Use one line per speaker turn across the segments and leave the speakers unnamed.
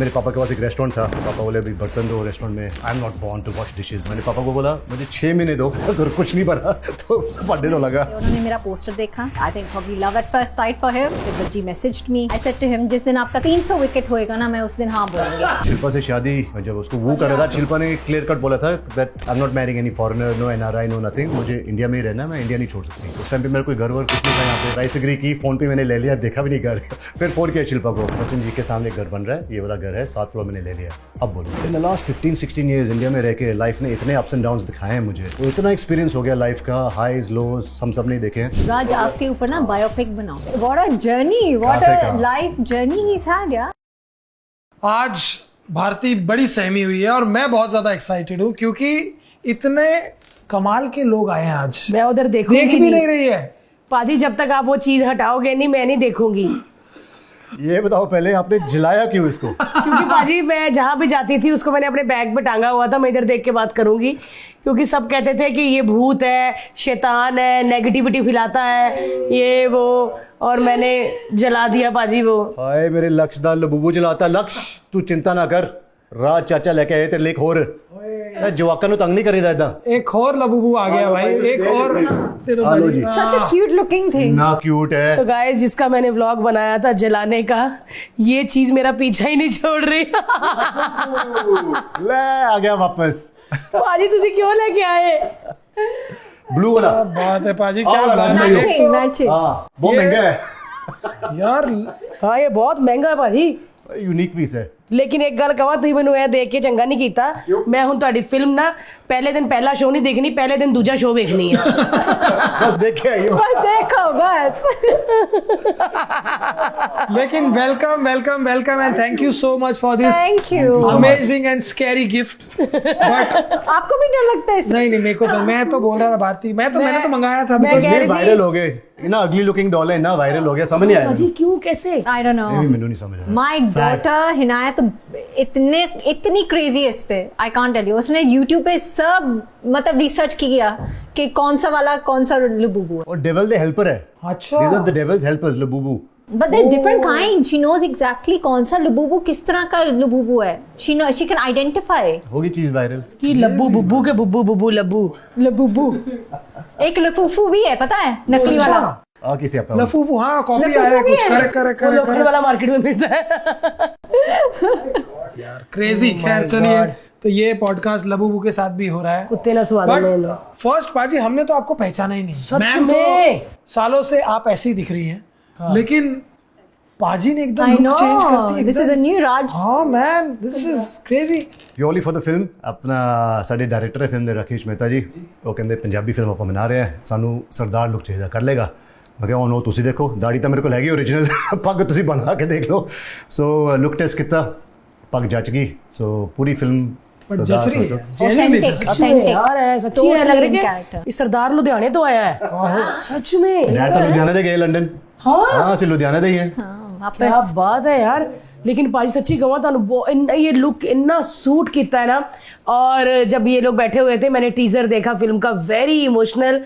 मेरे पापा के पास एक रेस्टोरेंट था, पापा बोले अभी बर्तन दो रेस्टोरेंट में, I am not born to wash dishes. मैंने पापा को बोला मुझे 6 महीने दो, अगर कुछ नहीं बना तो बर्थडे तो लगा।
उन्होंने मेरा पोस्टर देखा, I think probably love at first sight for him. Dibbarji messaged me. I said to him, जिस दिन आपका 300 विकेट होएगा ना, मैं उस दिन हाँ बोलूंगी।
शिल्पा से शादी जब उसको वो कर रहा था, शिल्पा ने क्लियर कट बोला था that I am not marrying any foreigner, no NRI, no nothing, मुझे इंडिया में ही रहना है, मैं इंडिया नहीं छोड़ सकती। उस टाइम पे मेरा कोई घर वर कुछ नहीं था यहाँ पे। राइस एग्री की, फोन पे मैंने ले लिया, देखा भी नहीं घर। फिर फोन किया शिल्पा को, सचिन जी के सामने घर बन रहा है, ये वाला घर है, 7 फ्लोर मैंने ले लिया, अब बोलो। In the last 15-16 years India में रह के लाइफ ने इतने अप्स एंड डाउन्स दिखाए हैं मुझे, तो इतना एक्सपीरियंस हो गया लाइफ का, हाईज लोज हम सब नहीं देखे हैं।
राज आपके ऊपर ना बायोपिक बनाओ। What a journey, what a life journey he's had यार।
आज भारती बड़ी सहमी हुई है और मैं बहुत ज्यादा एक्साइटेड हूँ क्योंकि इतने कमाल के लोग आए हैं आज।
मैं उधर देखूंगी
देख भी नहीं रही है
पाजी, जब तक आप वो चीज हटाओगे नहीं मैं नहीं देखूंगी।
ये बताओ पहले आपने जलाया क्यों इसको?
क्योंकि पाजी मैं जहाँ भी जाती थी उसको मैंने अपने बैग पे टांगा हुआ था, मैं इधर देख के बात करूंगी क्योंकि सब कहते थे कि ये भूत है, शैतान है, नेगेटिविटी फैलाता है, ये वो, और मैंने जला दिया पाजी वो।
हाय मेरे लक्षदार लबूबू जलाता। लक्ष्य तू चिंता ना कर, राज चाचा लेके आए तेरे लिए एक होर, जवाका नु तंग नहीं करीदा इदा।
एक और लबूबू आ गया भाई, एक और दे दो भाई।
Such a cute looking thing।
ना क्यूट है।
तो गाइस जिसका मैंने व्लॉग बनाया था जलाने का, ये चीज मेरा पीछा ही नहीं छोड़ रही।
ले आ गया वापस।
पाजी तुझे क्यों लेके आए?
ब्लू वाला
बात है पाजी, क्या
और
बात है।
मैचिंग,
एक तो
मैचिंग।
हाँ बहुत महंगा है
यार
हाँ ये बहुत महंगा है पाजी,
यूनिक पीस है।
लेकिन एक गल कहा, तुम मैनू देख के चंगा नहीं कीता। मैं हुण तुहाडी फिल्म ना पहले दिन पहला शो नहीं देखनी, पहले दिन दूजा शो देखनी है।
बस देख के आई हो।
बस देखो बस।
लेकिन welcome welcome welcome and thank you so much for this
Thank you।
Amazing and scary gift. But
आपको भी डर लगता है इससे?
नहीं मेरे को तो, मैं तो बोल रहा था भारती, मैंने तो मंगाया था
मैं
because
कह
ये
रही थी-
वायरल हो गए, ये ना अगली लुकिंग डॉल है ना, वायरल हो गया, समझ नहीं आया।
पाजी क्यों कैसे?
I don't know।
मैं नहीं समझ रहा।
माई डॉटर हिनाया तो इतनी क्रेजी है इस पे, आई कांट टेल यू। उसने यूट्यूब पे सब मतलब रिसर्च किया कि कौन सा लबूबू है।
और डेविल द हेल्पर है।
अच्छा।
These are the devil's helpers, Labubu.
But there different kind, she knows exactly कौन सा लबूबू किस तरह का लबूबू है। She can identify.
होगी चीज वायरल।
कि लब्बू बुब्बू के बुब्बू बुब्बू लब्बू लबूबू।
एक लफूफू भी है पता है, नकली वाला।
आ किसी आपका
लफूफू, हाँ कॉपी आया है कुछ। करेक्ट
वो लोकल वाला मार्केट में मिलता है।
यार क्रेजी। खैर चलिए, तो ये पॉडकास्ट लबूबू के साथ भी हो रहा है।
कुत्ते ना स्वाद में लो।
फर्स्ट पाजी हमने तो आपको पहचाना ही नहीं।
सच
मैम
में?
तो सालों से आप ऐसी ही दिख रही हैं, लेकिन पाजी ने एकदम
I
लुक
know,
चेंज कर दी।
this is a new Raj।
हाँ man, this is crazy.
Purely for the film. अपना साडे डायरेक्टर है फिल्म ਦੇ राकेश मेहता जी, ਉਹ ਕਹਿੰਦੇ ਪੰਜਾਬੀ ਫਿਲਮ ਆਪਾਂ ਬਣਾ ਰਹੇ ਹਾਂ, ਸਾਨੂੰ ਸਰਦਾਰ ਲੁੱਕ ਚਾਹੀਦਾ, ਕਰ ਲੇਗਾ। ਮੈਂ ਕਿਹਾ ਉਹ ਤੁਸੀਂ ਦੇਖੋ, ਦਾੜੀ ਤਾਂ ਮੇਰੇ ਕੋਲ ਹੈਗੀ ਓਰੀਜਨਲ, ਪੱਗ ਤੁਸੀਂ ਬਣਾ ਕੇ ਦੇਖ ਲਓ। ਸੋ ਲੁੱਕ ਟੈਸਟ ਕੀਤਾ, ਪੱਗ ਜੱਚ ਗਈ। ਸੋ ਪੂਰੀ ਫਿल्म
जच रही है।
Authentic।
यार है सच्ची है, लग
Totally in
रहा है
character।
कि ये सरदार लुधियाने तो आया है। सच में?
ਡੈਡ ਤਾਂ ਲੁਧਿਆਣਾ ਦੇ ਗਏ ਲੰਡਨ। हाँ ਅਸੀਂ ਲੁਧਿਆਣਾ ਦੇ ਹੀ हैं।
क्या
वापस
बात है यार। लेकिन पाजी सच्ची कहूँ तुहानू ये लुक इन्ना सूट किया है ना। और जब ये लोग बैठे हुए थे, मैंने टीजर देखा फिल्म का, वेरी इमोशनल,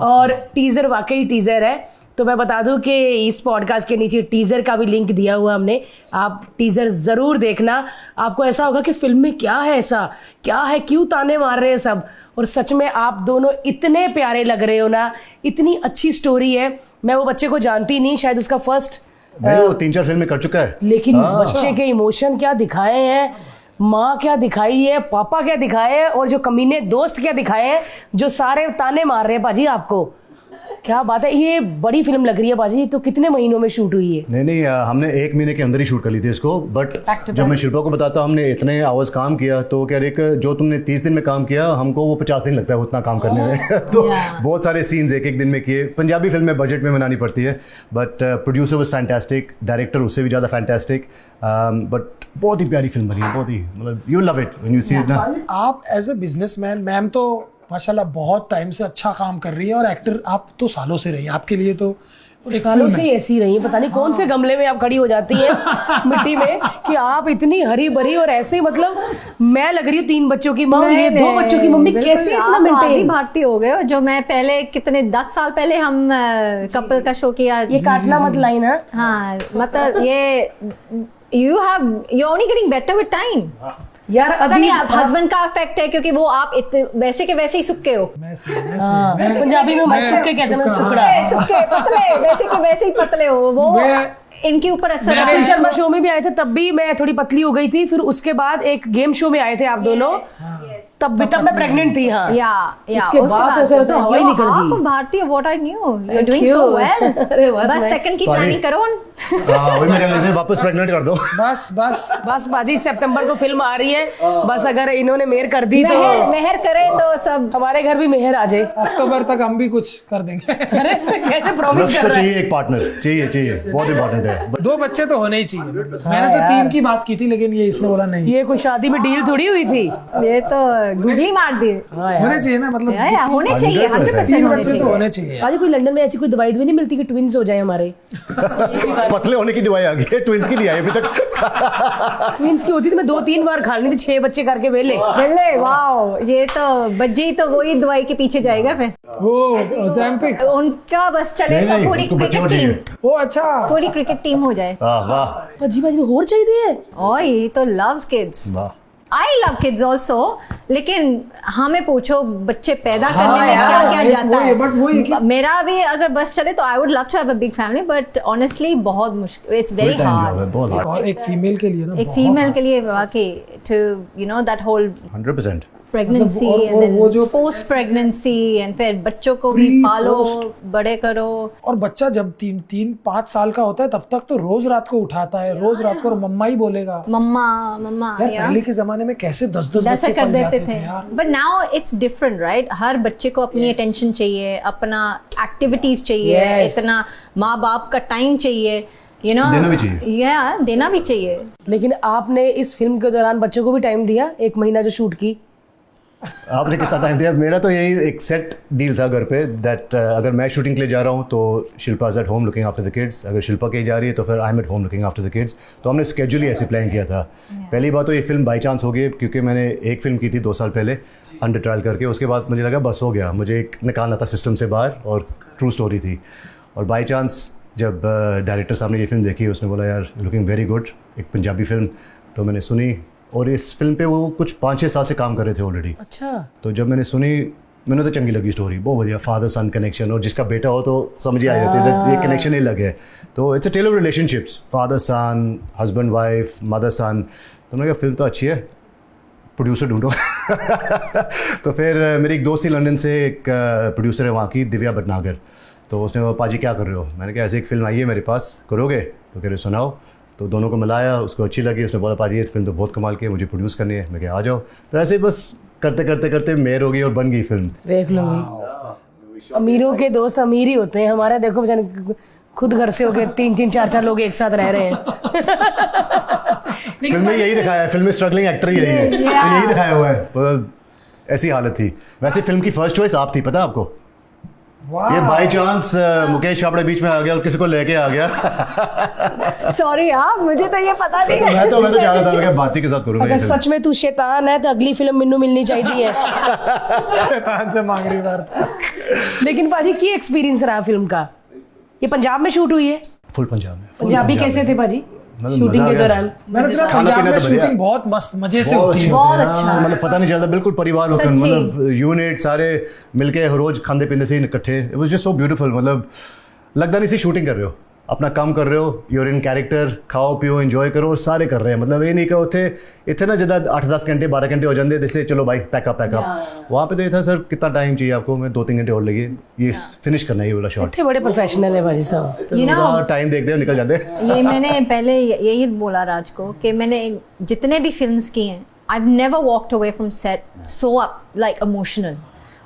और टीजर वाकई टीजर है। तो मैं बता दूं कि इस पॉडकास्ट के नीचे टीजर का भी लिंक दिया हुआ हमने, आप टीजर जरूर देखना। आपको ऐसा होगा कि फिल्म में क्या है, ऐसा क्या है, क्यों ताने मार रहे हैं सब। और सच में आप दोनों इतने प्यारे लग रहे हो ना, इतनी अच्छी स्टोरी है। मैं वो बच्चे को जानती नहीं, शायद उसका फर्स्ट,
भाई वो 3-4 फिल्में कर चुका है।
लेकिन बच्चे के इमोशन क्या दिखाए हैं, माँ क्या दिखाई है, पापा क्या दिखाए हैं, और जो कमीने दोस्त क्या दिखाए हैं, जो सारे ताने मार रहे हैं पाजी आपको। क्या बात है, ये बड़ी फिल्म लग रही है पाजी। तो कितने महीनों में शूट हुई है?
नहीं हमने 1 महीने के अंदर ही शूट कर ली थी इसको। बट जब मैं शिल्पा को बताता हूँ हमने इतने आवर्स काम किया, तो कह रहे कि जो तुमने 30 दिन में काम किया, हमको वो 50 दिन लगता है उतना काम करने में। तो बहुत सारे सीन्स एक दिन में किए। पंजाबी फिल्म में बजट में बनानी पड़ती है, but producer was fantastic, director उससे भी ज़्यादा फैंटास्टिक। बट बहुत ही प्यारी फिल्म बनी है, बहुत ही, मतलब you love it when you see it ना।
आप एज ए बिजनेसमैन, मैम तो माशाल्लाह बहुत टाइम से अच्छा काम कर रही है, और एक्टर आप तो सालों से रही है। आपके लिए तो एक
सालों
फिल्म
से
है।
ही ऐसी रही, पता नहीं कौन से गमले में आप खड़ी हो जाती है मिट्टी में, कि आप इतनी हरी भरी और ऐसे ही, मतलब मैं लग रही हूँ 3 बच्चों की माँ, ये 2 बच्चों की मम्मी, कैसे इतना मेंटेन।
भारतीय हो गए हो। जो मैं पहले कितने 10 साल पहले हम कपल का शो किया।
ये काटना मत लाइन है।
हाँ मतलब ये you're only getting better with time.
यार
पता
अभी
नहीं आप हस्बैंड का इफेक्ट है क्योंकि वो आप वैसे के वैसे ही सुक्के हो।
पंजाबी में मैं सुक्के कहते हैं, मैं सुकड़ा।
सुक्के पतले, वैसे के वैसे ही पतले हो वो। इनके ऊपर असर
मैंने
आता है।
शर्मा शो में भी आए थे, तब भी मैं थोड़ी पतली हो गई थी। फिर उसके बाद एक गेम शो में आए थे आप दोनों, तब मैं प्रेग्नेंट थी। हाँ,
या
उसके बाद तो ऐसा लगता है हवा ही निकल गई।
भारतीय, what I knew, you are
Thank
doing
you.
So well.
अरे बस
बस सेकंड की प्लानिंग करो।
हाँ वही मैं कहने लगा, वापस प्रेग्नेंट कर दो।
बस बस
बस बाजी, सितंबर को फिल्म आ रही है, बस अगर इन्होंने मेहर कर दी तो
मेहर करे तो सब।
हमारे घर भी मेहर आ जाए।
अक्टूबर तक हम भी कुछ कर देंगे।
अरे कैसे प्रॉमिस
लक्ष्य
कर
को
रहे हैं?
चाहिए एक पार्टनर, चाहिए बहुत इंपॉर्टेंट है।
2 बच्चे तो होने ही चाहिए। मैंने तो 3 की बात की थी, लेकिन ये इसने बोला नहीं।
ये कोई शादी में डील थोड़ी हुई थी।
ये तो गुगली मार दी।
होने चाहिए ना, मतलब
या, होने चाहिए, 100%
3
होने
बच्चे तो
चाहिए।
होने चाहिए।
बाजी कोई लंदन में ऐसी कोई दवाई नहीं मिलती कि ट्विंस हो जाए हमारे?
पतले होने की दवाई आ गई है, ट्विंस की नहीं आई अभी तक।
ट्विंस की होती तो मैं 2-3 बार खा ली थी, 6 बच्चे करके वेले।
बल्ले, वाओ, ये तो बज्जी तो वही दवाई के पीछे जाएगा फिर।
वो ozempic,
उनका बस चले
नहीं,
तो
नहीं,
पूरी
उसको बच्चे
क्रिकेट
को
टीम,
चाहिए।
वो अच्छा।
पूरी क्रिकेट टीम हो जाए।
वाह
अजी बाजी और चाहिए।
और ये तो लव्स किड्स।
वाह।
आई लव किड्स ऑल्सो, लेकिन हमें पूछो बच्चे पैदा
हाँ
करने में
यार,
क्या क्या
एक
जाता
वो
है।
है, but वो है कि-
मेरा भी अगर बस चले तो I would love to have a big family, but honestly बहुत मुश्किल, इट्स वेरी हार्ड।
बहुत हार्ड।
और एक फीमेल के लिए ना,
एक फीमेल के लिए वाकई to you know that whole
100%।
Pregnancy
और
एंड
वो
देन
जो
पोस्ट प्रेगनेंसी एंड फिर बच्चों को भी
Pre,
पालो,
post।
बड़े करो।
और बच्चा जब 3-5 साल का होता है, तब तक तो रोज रात को उठाता है, रोज रात को मम्मा ही बोलेगा।
मम्मा मम्मा
यार
या
पहले के जमाने में कैसे 10-10
जैसा
बच्चे
कर
पल
देते
जाते
थे,
यार।
But now it's different right. हर बच्चे को अपनी अटेंशन चाहिए, अपना एक्टिविटीज चाहिए,
Yes.
इतना माँ बाप का टाइम चाहिए, यू नो
देना भी चाहिए।
या देना भी चाहिए।
लेकिन आपने इस फिल्म के दौरान बच्चों को भी टाइम दिया, 1 महीना जो शूट की?
आपने कितना टाइम दिया? मेरा तो यही एक सेट डील था घर पे, दैट अगर मैं शूटिंग के लिए जा रहा हूँ तो Shilpa is at home looking after the kids, अगर शिल्पा कहीं जा रही है तो फिर I am at home looking after the kids. तो हमने स्केड्यूल ही ऐसे प्लान किया था। पहली बात तो ये फिल्म बाई चांस हो गई, क्योंकि मैंने एक फिल्म की थी 2 साल पहले अंडर ट्रायल करके, उसके बाद मुझे लगा बस हो गया, मुझे एक निकालना था सिस्टम से बाहर, और ट्रू स्टोरी थी। और बाई चांस जब डायरेक्टर साहब ने ये फिल्म देखी, उसने बोला यार लुकिंग वेरी गुड, एक पंजाबी फिल्म। तो मैंने सुनी, और इस फिल्म पे वो कुछ 5-6 साल से काम कर रहे थे ऑलरेडी।
अच्छा।
तो जब मैंने सुनी, मैंने तो चंगी लगी स्टोरी, बहुत बढ़िया फादर सन कनेक्शन, और जिसका बेटा हो तो समझ ही आ जाती है, ये कनेक्शन ही लगे। तो it's a tale of relationships, father son, husband wife, mother son. तो मैंने कहा फिल्म तो अच्छी है, प्रोड्यूसर ढूंढो। तो फिर मेरी एक दोस्त थी लंदन से, एक प्रोड्यूसर है वहाँ की, दिव्या भटनागर। तो उसने कहा पाजी क्या कर रहे हो? मैंने कहा ऐसे एक फिल्म आई है मेरे पास, करोगे? तो कह रहे सुनाओ। तो दोनों को मिलाया, उसको अच्छी लगी, उसने बोला पाजी ये फिल्म तो बहुत कमाल की है, मुझे प्रोड्यूस करनी है। मैं कहा आ जाओ। तो ऐसे ही बस करते करते करते मेयर हो गई और बन गई फिल्म।
देख लो भाई, अमीरों के दोस्त अमीर ही होते हैं। हमारे देखो जाने खुद घर से हो गए 3-3, 4-4 लोग एक साथ रह रहे हैं।
फिल्म में यही दिखाया है, फिल्म में स्ट्रगलिंग एक्टर यही है, तो यही दिखाया हुआ है। तो ऐसी हालत थी। वैसे फिल्म की फर्स्ट चॉइस आप थी, पता है आपको? ये बाय चांस मुकेश छाबड़ा बीच में आ गया और किसी को लेके आ गया।
सॉरी यार, मुझे तो ये पता नहीं है।
मैं तो चाह रहा था मैं भारती के साथ करूंगा
अगर
ये फिल्म।
सच में तू शैतान है तो अगली फिल्म मिन्नू मिलनी चाहिए।
शैतान से मांग रही बात।
लेकिन पाजी की एक्सपीरियंस रहा फिल्म का? ये पंजाब में शूट हुई है?
फुल पंजाब में।
पंजाबी कैसे थे पाजी
मतलब
शूटिंग
मजा आ
के
गया।
दौरान?
मैंने सुना
खाना
पंजाब
पीना
में
तो बढ़िया।
शूटिंग बहुत मस्त मजे से
बहुत
होती है।
बहुत
हाँ,
अच्छा।
मतलब पता नहीं चलता, बिल्कुल परिवार होकर,
सच्ची।
मतलब यूनिट सारे मिलके रोज खाते पीते से इकट्ठे। It was just so beautiful, मतलब लगता नहीं सी शूटिंग कर रहे हो, अपना काम कर रहे हो, यूर इन कैरेक्टर, खाओ पियो एंजॉय करो, और सारे कर रहे हैं। मतलब ये नहीं कि उथे इतने ना ज़्यादा 8-10 घंटे 12 घंटे हो जाते, जैसे चलो भाई पैकअप। वहाँ पे तो ये था सर कितना टाइम चाहिए आपको? मैं 2-3 घंटे और लगे, ये फिनिश करना है ये वाला शॉट।
इतने बड़े प्रोफेशनल है पाजी साहब।
You know-
टाइम देखते हो निकल जाते।
ये मैंने पहले यही बोला राज को कि मैंने जितने भी फिल्म्स की हैं, I never walked away from set so like emotional.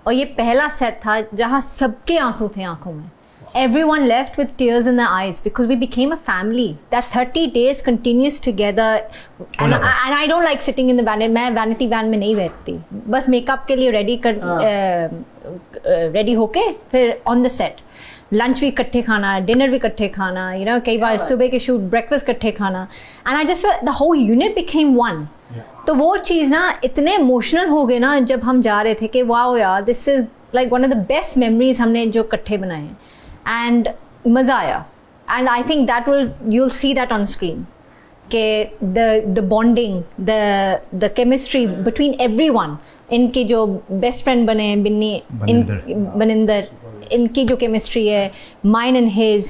और ये पहला सेट था जहाँ सबके आंसू थे आंखों में। Everyone left with tears in their eyes because we became a family. That 30 days continuous together, and I don't like sitting in the van. मैं vanity van में नहीं बैठती, बस मेकअप के लिए रेडी होके फिर ऑन द सेट लंच भी इकट्ठे खाना, डिनर भी इकट्ठे खाना, यू नो कई बार सुबह के शूट ब्रेकफास्ट इकट्ठे खाना, and I just the whole unit became one. तो वो चीज़ ना इतने इमोशनल हो गए ना जब हम जा रहे थे कि वाओ यार, this is like one of the best memories हमने जो इकट्ठे बनाए हैं, एंड मज़ा आया। And I think that will, you will see that on screen कि the bonding, the chemistry between everyone, इनके जो बेस्ट फ्रेंड बने हैं बनिंदर, इनकी जो केमिस्ट्री है, mine and his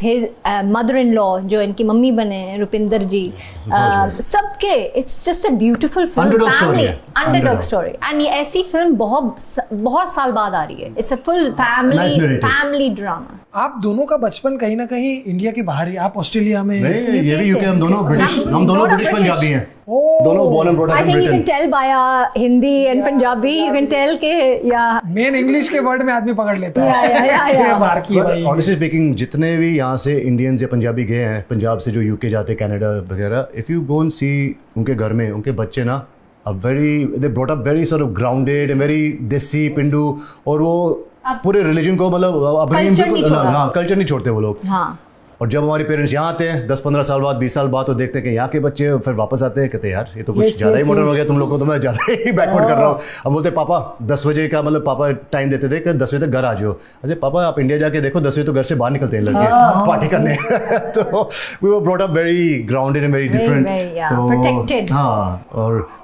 mother in law जो इनकी मम्मी बने हैं रुपिंदर जी, सबके it's just a beautiful film, family underdog story. And ये ऐसी फिल्म बहुत साल बाद आ रही है। It's a full family drama.
आप दोनों का बचपन कहीं ना कहीं इंडिया के बाहर ही, आप ऑस्ट्रेलिया में,
नहीं, ये भी यूके, हम दोनों ब्रिटिश पंजाबी हैं, दोनों born and brought up
I
in
think you
Britain.
can tell by Hindi and Punjabi, you can tell के
मेन इंग्लिश के वर्ड में आदमी पकड़ लेता है।
Yeah.
बाहर की है भाई।
ऑनेस्टली स्पीकिंग, जितने भी यहाँ से इंडियंस या पंजाबी गए हैं पंजाब से जो यूके जाते, कनाडा वगैरह, इफ़ यू गो एंड सी उनके घर में उनके बच्चे ना they brought up very sort of grounded and very देसी पिंडू, और वो पूरे रिलीजन को मतलब कल्चर नहीं छोड़ते वो लोग।
हाँ।
और जब हमारे पेरेंट्स यहाँ आते हैं 10-15 साल बाद 20 साल बाद, तो देखते हैं कि यहाँ के बच्चे फिर वापस आते हैं, कहते हैं यार ये तो कुछ ज़्यादा ही मॉडर्न हो गया तुम लोग को, तो मैं ज़्यादा ही बैकवर्ड कर रहा हूँ। हम बोलते पापा 10 बजे का मतलब पापा टाइम देते थे कि 10 बजे तक घर आ जाओ। अच्छा पापा आप इंडिया जाके देखो 10 बजे तो घर से बाहर निकलते हैं लड़के पार्टी करने। तो we were brought up very grounded and very different,
protected.
हाँ,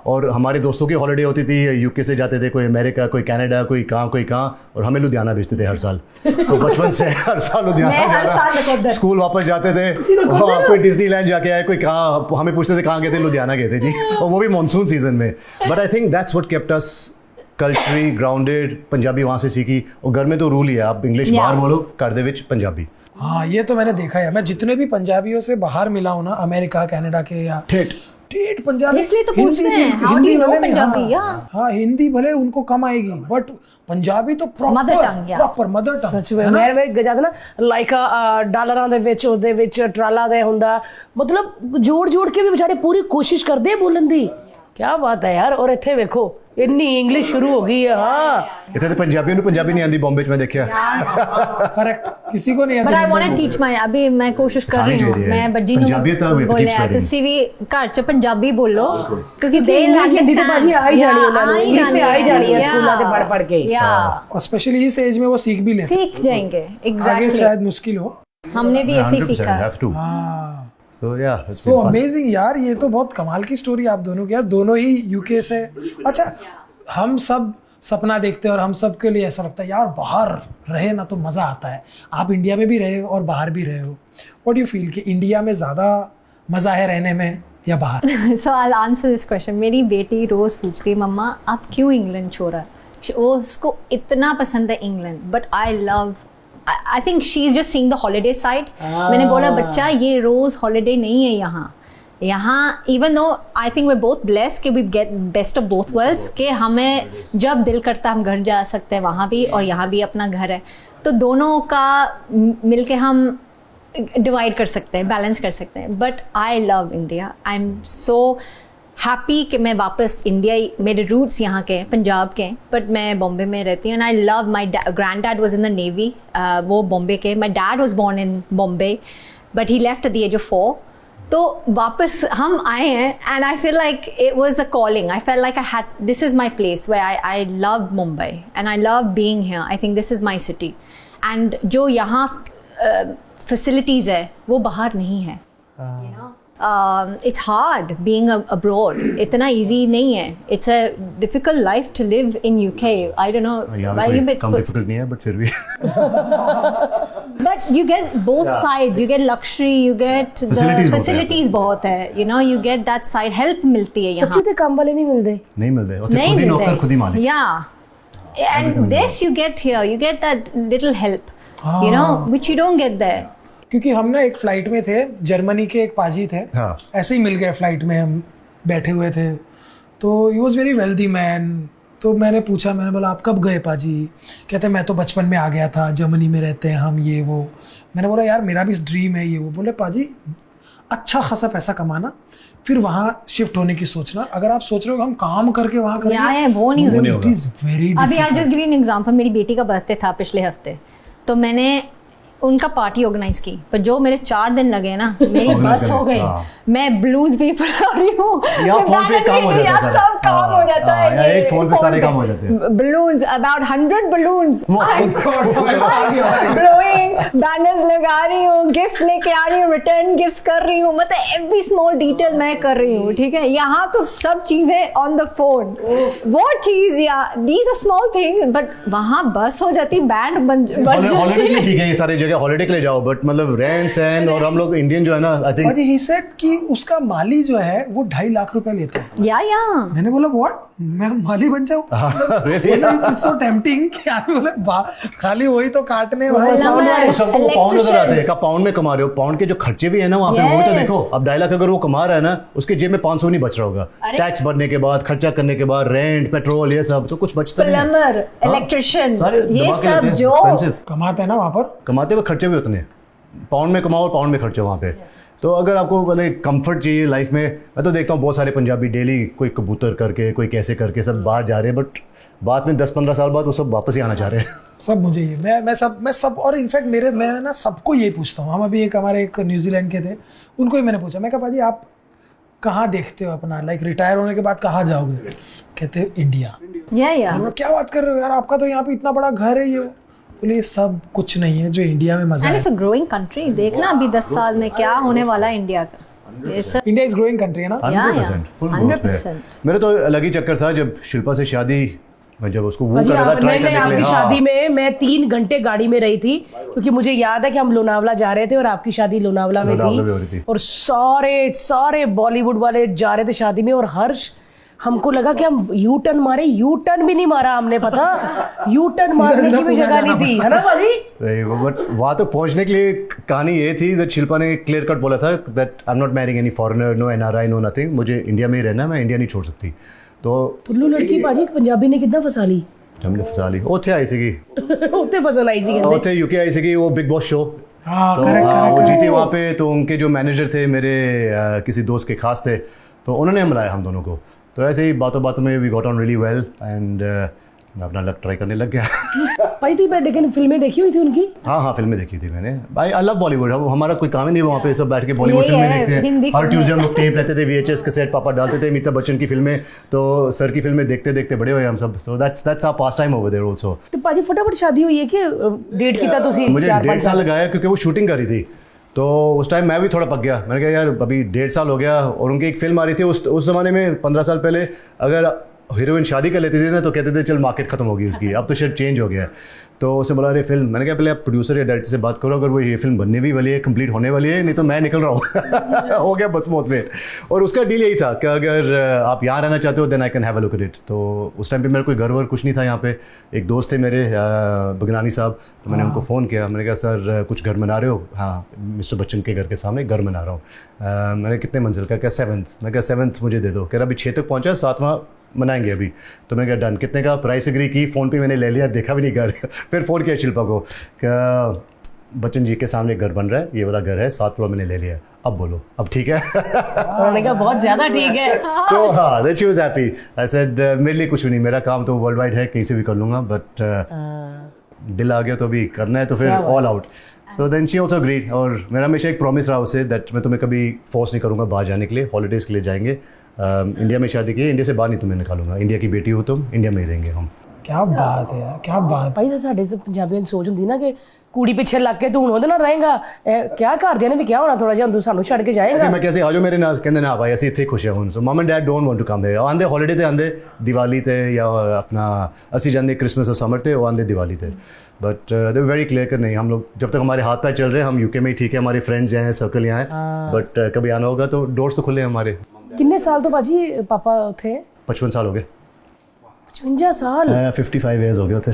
और हमारे दोस्तों की हॉलीडे होती थी, यूके से जाते थे, कोई अमेरिका, कोई कनाडा, कोई कहाँ, और हमें लुधियाना भेजते थे हर साल। तो बचपन से हर साल लुधियाना, स्कूल वापस जाते थे, हाँ, कोई डिज्नीलैंड जाके आए, कोई कहाँ, हमें पूछते थे कहाँ गए थे, लुधियाना गए थे जी, और वो भी मानसून सीजन में। But I think that's what kept us culturally grounded. Punjabi वहाँ से सीखी, और घर में तो रूल ही है, आप इंग्लिश बाहर बोलो, घर दे विच पंजाबी।
हाँ, ये तो मैंने देखा है। मैं जितने भी पंजाबियों से बाहर मिला हूँ ना, अमेरिका, कनाडा के, या ठेठ पंजाबी,
इसलिए तो पूछते हैं how do you know Punjabi.
हाँ, हिंदी भले उनको कम आएगी, बट पंजाबी तो प्रॉपर मदर टंग।
सच में मैं गजादा ना लाइका डॉलरां दे विच ओदे विच ट्राला दे हुंदा, मतलब जोड़ के भी बेचारे पूरी कोशिश करदे बोलन दी। क्या बात है यार। और इत्थे वेखो इन्नी इंग्लिश शुरू हो गई है। हाँ,
इतने तो पंजाबियों को पंजाबी नहीं आती बॉम्बे में, देखिया
करेक्ट, किसी को नहीं आती।
But I want to teach my, अभी मैं कोशिश कर रही हूँ, मैं बज्जी ਨੂੰ ਬੋਲਿਆ ਤੁਸੀਂ ਵੀ ਘਰ ਚ ਪੰਜਾਬੀ ਬੋਲੋ, ਕਿਉਂਕਿ ਦੇ
हिंदी तो बाजी आ ही जानी ਉਹਨਾਂ ਨੂੰ, इंग्लिश ਤੇ आ ही जानी है स्कूलों ते पढ़ के।
और स्पेशली इस एज में वो सीख भी लेते,
सीख जाएंगे।
आगे
एग्जैक्टली,
शायद मुश्किल हो।
हमने भी ऐसे ही सीखा।
So yeah, it's
so
been fun.
amazing यार, ये तो बहुत कमाल की स्टोरी आप दोनों की यार, दोनों ही यूके से। अच्छा, हम सब सपना देखते हैं और हम सब के लिए ऐसा लगता है यार बाहर रहे ना तो मज़ा आता है। आप इंडिया में भी रहे हो और बाहर भी रहे हो, व्हाट यू फील कि इंडिया में ज़्यादा मज़ा है रहने में या बाहर?
So I'll answer this question. मेरी बेटी रोज़ पूछती है मम्मा आप क्यों इंग्लैंड छोड़ा। वो उसको इतना पसंद है England, but I love, I think she's just seeing the holiday side. मैंने बोला बच्चा ये रोज़ हॉलीडे नहीं है यहाँ even though I think we're both blessed कि we get best of both worlds, कि हमें जब दिल करता हम घर जा सकते हैं वहाँ भी, और यहाँ भी अपना घर है, तो दोनों का मिलके हम डिवाइड कर सकते हैं, बैलेंस कर सकते हैं। But I love India, I am so happy कि मैं वापस इंडिया, मेरे रूट्स यहाँ के हैं, पंजाब के हैं, बट मैं बॉम्बे में रहती हूँ। And I love my grand dad was in the navy, वो बॉम्बे के। My dad was born in Bombay but he left at the age of 4। तो वापस हम आए हैं, and I feel like it was a calling. I feel like I had, this is my place where I love Mumbai and I love being here. I think this is my city, and जो यहाँ facilities है वो बाहर नहीं है। You know? It's hard being abroad. इतना easy नहीं है. It's a difficult life to live in UK. I don't know why you bit.
Come difficult नहीं है, but फिर भी.
But you get both sides. You get luxury. You get facilities बहुत है. You know, you get that side. Help मिलती है यहाँ.
सच्ची तो काम वाले नहीं मिलते.
नहीं मिलते. खुद ही नौकर खुद ही मालिक.
Yeah. And this you get here. You get that little help. You know, which you don't get there.
क्योंकि हम ना एक फ्लाइट में थे, जर्मनी के एक पाजी थे,
हाँ.
ऐसे ही मिल गए फ्लाइट में, हम बैठे हुए थे, तो he was very wealthy man. तो मैंने पूछा, मैंने बोला आप कब गए पाजी? कहते मैं तो बचपन में आ गया था, जर्मनी में रहते हैं हम, ये वो। मैंने बोला यार मेरा भी ड्रीम है ये वो। बोले पाजी अच्छा खासा पैसा कमाना, फिर वहाँ शिफ्ट होने की सोचना। अगर आप सोच रहे हो हम काम करके वहाँ करेंगे,
वो नहीं
होगा।
अभी I just give you an example. मेरी बेटी का बर्थडे था पिछले हफ्ते, तो मैंने उनका पार्टी ऑर्गेनाइज की, पर जो मेरे 4 दिन लगे ना, मेरी बस हो गई। मैं ब्लूज भी पढ़ा रही हूँ, सब काम हो जाता है
हाँ, एक फोन पे सारे काम हो जाते हैं।
Balloons about 100 balloons blowing, banners लगा रही हूँ, गिफ्ट्स लेके आ रही हूँ, रिटर्न गिफ्ट्स कर रही हूँ, मतलब एवरी स्मॉल डिटेल मैं कर रही हूँ, ठीक है। यहाँ तो सब चीजें ऑन द फोन, वो चीज या these are small things, but वहाँ बस हो जाती, बैंड बन
हॉलिडे के लिए ठीक है, ये सारी जगह हॉलिडे के लिए जाओ, बट मतलब रहन सहन और हम लोग इंडियन जो है ना, आई थिंक
ही सेड कि उसका माली जो है वो 2.5 लाख रुपए लेता है।
या
मैंने बोला व्हाट, मैं माली बन जाऊं? इट्स सो टेम्पटिंग कि आदमी बोले खाली वही तो काटने वाले
तो सबको वो पाउंड नजर आते हैं, का पाउंड में कमा रहे हो, पाउंड के जो खर्चे भी है ना वहाँ पे, वो तो देखो। अब 2.5 लाख अगर वो कमा रहा है ना, उसके जेब में 500 नहीं बच रहा होगा, टैक्स भरने के बाद, खर्चा करने के बाद, रेंट, पेट्रोल, ये सब तो कुछ बचता नहीं है।
प्लम्बर, इलेक्ट्रिशियन, ये सब जो
कमाते हैं ना वहाँ पर,
कमाते हुए खर्चे भी उतने, पाउंड में कमाओ और पाउंड में खर्चे वहाँ पे। तो अगर आपको मतलब कंफर्ट चाहिए लाइफ में, मैं तो देखता हूँ बहुत सारे पंजाबी डेली कोई कबूतर करके, कोई कैसे करके सब बाहर जा रहे हैं, बट बाद में 10-15 साल बाद वो सब वापस ही आना चाह रहे हैं।
सब मुझे ये मैं सब और इनफैक्ट मैं ना सबको यही पूछता हूँ। हम अभी हमारे एक न्यूजीलैंड के थे, उनको ही मैंने पूछा, मैं कहा भाजी आप कहाँ देखते हो अपना, लाइक रिटायर होने के बाद कहाँ जाओगे? कहते हैं इंडिया।
या
क्या बात कर रहे हो यार, आपका तो यहाँ पे इतना बड़ा घर है, ये बोले सब कुछ नहीं है जो इंडिया में मजा है।
इट्स अ ग्रोइंग कंट्री, देखना अभी 10 साल में क्या होने वाला है इंडिया का।
इंडिया इज ग्रोइंग कंट्री है ना।
100% फुल
100%।
मेरे तो अलग ही चक्कर था जब शिल्पा से शादी, मैं जब उसको वो कर रहा था ट्राई करने के
आपकी
लिए।
शादी में मैं 3 घंटे गाड़ी में रही थी, क्योंकि मुझे याद है कि हम लोनावला जा रहे थे और आपकी शादी लोनावला में
लोनावला में हो रही
थी,
थी।
और सारे बॉलीवुड वाले जा रहे थे शादी में, और हर्ष, हमको लगा कि हम यू टर्न मारे, यू टर्न भी नहीं मारा हमने, पता यू टर्न मारने की भी जगह नहीं थी, है ना बाजी?
बट वहाँ तो पहुँचने के लिए कहानी ये थी दैट शिल्पा ने क्लियर कट बोला था that I am not marrying any foreigner, no NRI, no nothing, मुझे इंडिया में ही रहना, मैं इंडिया नहीं छोड़ सकती। तो
तुल्लू लड़की बाजी पंजाबी ने कितना फंसा ली?
हमने फंसा ली। ਉੱਥੇ ਆਈ ਸੀਗੀ,
ਉੱਥੇ फंसन आई सी कहते।
ਉੱਥੇ यूके आई सीगी, वो बिग बॉस शो,
हाँ,
तो वो जीती वहाँ पे। तो उनके जो मैनेजर थे मेरे किसी दोस्त के खास थे, तो उन्होंने बुलाया हम दोनों को। तो ऐसे ही बातों बातों में we got on really well and मैं अपना लक ट्राई करने लग गया।
भाई तो लेकिन फिल्में देखी हुई थी उनकी?
हाँ, फिल्में देखी थी मैंने। भाई आई लव बॉलीवुड, हमारा कोई काम ही नहीं वहाँ पे सब बैठ के बॉलीवुड
यही
फिल्में
है,
देखते हैं।
हिंदी
हर
फिल्में।
ट्यूसडे हम लोग टेप लेते थे, VHS कैसेट पापा डालते थे, अमिताभ बच्चन की फिल्में, तो सर की फिल्में देखते देखते बड़े हुए हम सब। So that's our pastime over there also.
तो पाजी फटाफट शादी हुई है कि डेट की था तुसी?
मुझे 1.5 साल लगाया क्योंकि वो शूटिंग करी थी, तो उस टाइम मैं भी थोड़ा पक गया। मैंने कहा यार अभी 1.5 साल हो गया, और उनकी एक फिल्म आ रही थी उस ज़माने में 15 साल पहले, अगर हीरोइन शादी कर लेती थी ना तो कहते थे चल मार्केट खत्म होगी उसकी, अब तो शायद चेंज हो गया है। तो उसने बोला अरे फिल्म, मैंने कहा पहले आप प्रोड्यूसर या डायरेक्टर से बात करो, अगर वो ये फिल्म बनने भी वाली है, कंप्लीट होने वाली है, नहीं तो मैं निकल रहा हूँ। हो गया बस बहुत वेट। और उसका डील यही था कि अगर आप यहाँ रहना चाहते हो then I can have a look at it. तो उस टाइम पे मेरा कोई घर वर कुछ नहीं था यहाँ पे। एक दोस्त थे मेरे बगनानी साहब, तो मैंने उनको फ़ोन किया, मैंने कहा सर कुछ घर बना रहे हो? हाँ, मिस्टर बच्चन के घर के सामने घर बना रहा हूँ। मैंने कितने मंजिल का? क्या 7th? मैं क्या 7th मुझे दे दो। कह रहा अभी 6 तक पहुँचा, 7वां मनाएंगे अभी। तो मैंने कहा डन। कितने का? प्राइस एग्री की, फ़ोन पे मैंने ले लिया, देखा भी नहीं घर। फिर फ़ोन किया शिल्पा को, क्या बच्चन जी के सामने घर बन रहा है, ये वाला घर है, 7 फ्लोर मैंने ले लिया, अब बोलो अब ठीक है?
उन्होंने कहा बहुत ज़्यादा ठीक है।
तो हाँ, that she was happy. I said मेरे लिए कुछ भी नहीं, मेरा काम तो वर्ल्ड वाइड है, कहीं से भी कर लूँगा, बट दिल आ गया तो अभी करना है, तो फिर all out. So then she also agreed. और मेरा हमेशा एक प्रॉमिस रहा उससे दैट मैं तुम्हें कभी फोर्स नहीं करूँगा बाहर जाने के लिए, हॉलीडेज़ के लिए जाएंगे। इंडिया में शादी की है, इंडिया से बाहर नहीं तुम्हें निकालूंगा, इंडिया की बेटी हो तुम, इंडिया में ही रहेंगे हम।
क्या बात है यार, क्या बात।
ਭਾਈ ਤਾਂ ਸਾਡੇ ਪੰਜਾਬੀਆਂ ਦੀ ਸੋਚ ਹੁੰਦੀ ਨਾ ਕਿ ਕੁੜੀ ਪਿੱਛੇ ਲੱਗ ਕੇ ਤੂੰ ਹੁਣ ਉਹਦੇ ਨਾਲ ਰਹੇਗਾ, ਕਿਆ ਘਰਦਿਆਂ ਨੇ ਵੀ ਕਿਹਾ ਹੋਣਾ ਥੋੜਾ ਜਿਹਾ ਤੂੰ ਸਾਨੂੰ ਛੱਡ ਕੇ
ऐसे
ਜਾਏਗਾ।
मैं कैसे आ जाओ मेरे नाल, कहते ना भाई ऐसे इतने खुश है हूँ। So mum and dad don't want to come here. आंदे हॉलीडे ते आंदे, दिवाली ते या अपना असी जाते क्रिसमस और समर ते, वो आंदे दिवाली ते। बट दे वेरी क्लियर कर नहीं, हम लोग जब तक हमारे हाथ पैर चल रहे हैं हम यूके में ही ठीक है, हमारे फ्रेंड्स यहाँ हैं, सर्कल यहाँ है, बट कभी आना होगा तो डोर्स तो खुले हैं हमारे।
ਕਿੰਨੇ ਸਾਲ ਤੋਂ ਭਾਜੀ ਪਾਪਾ ਉੱਥੇ?
55 साल हो गए।
55 ਸਾਲ?
55 ईयर्स हो गए थे,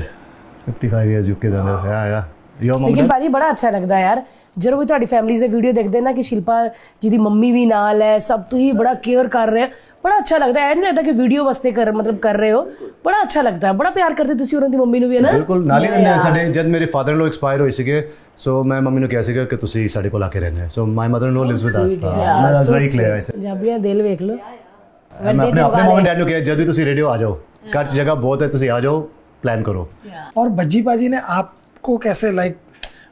55 ईयर्स यूके के अंदर। या योर मम
ਲੇਕਿन ਭਾਜੀ ਬੜਾ ਅੱਛਾ ਲੱਗਦਾ ਯਾਰ ਜਦੋਂ ਵੀ ਤੁਹਾਡੀ ਫੈਮਿਲੀ ਦੇ ਵੀਡੀਓ ਦੇਖਦੇ ਨਾ ਕਿ ਸ਼ਿਲਪਾ ਜੀ ਦੀ ਮੰਮੀ ਵੀ ਨਾਲ ਹੈ, ਸਭ ਤੁਸੀਂ ਬੜਾ ਕੇਅਰ ਕਰ ਰਹੇ ਹੋ, ਬੜਾ ਅੱਛਾ ਲੱਗਦਾ ਹੈ। ਨਹੀਂ ਲੱਗਦਾ ਕਿ ਵੀਡੀਓ ਵਾਸਤੇ ਕਰ ਰਹੇ ਹੋ, ਬੜਾ ਅੱਛਾ ਲੱਗਦਾ ਹੈ, ਬੜਾ ਪਿਆਰ ਕਰਦੇ ਤੁਸੀਂ ਉਹਨਾਂ ਦੀ ਮੰਮੀ ਨੂੰ ਵੀ, ਹੈ ਨਾ?
ਬਿਲਕੁਲ ਨਾਲ ਹੀ ਰਹਿੰਦੇ ਆ ਸਾਡੇ। ਜਦ ਮੇਰੇ ਫਾਦਰ ਇਨ ਲੋ ਐਕਸਪਾਇਰ ਹੋਏ ਸੀਗੇ, ਸੋ ਮੈਂ ਮੰਮੀ ਨੂੰ ਕਿਹਾ ਸੀਗਾ ਕਿ ਤੁਸੀਂ ਸਾਡੇ ਕੋਲ ਆ ਕੇ ਰਹਿਣਾ ਹੈ। So my mother in law lives with us. ਮੈਂ ਵਾਸ ਵੈਰੀ ਕਲੀਅਰ ਐ।
ਪੰਜਾਬੀਆਂ ਦਿਲ ਵੇਖ ਲਓ।
ਮੈਂ ਆਪਣੇ ਮਮ ਐਂਡ ਡੈਡ ਨੂੰ ਕਿਹਾ ਜਦ ਵੀ ਤੁਸੀਂ ਰੇਡੀਓ ਆ ਜਾਓ, ਘਰ 'ਚ जगह बहुत है, ਤੁਸੀਂ ਆ ਜਾਓ, प्लान करो।
और भज्जी पाजी ने आपको कैसे लाइक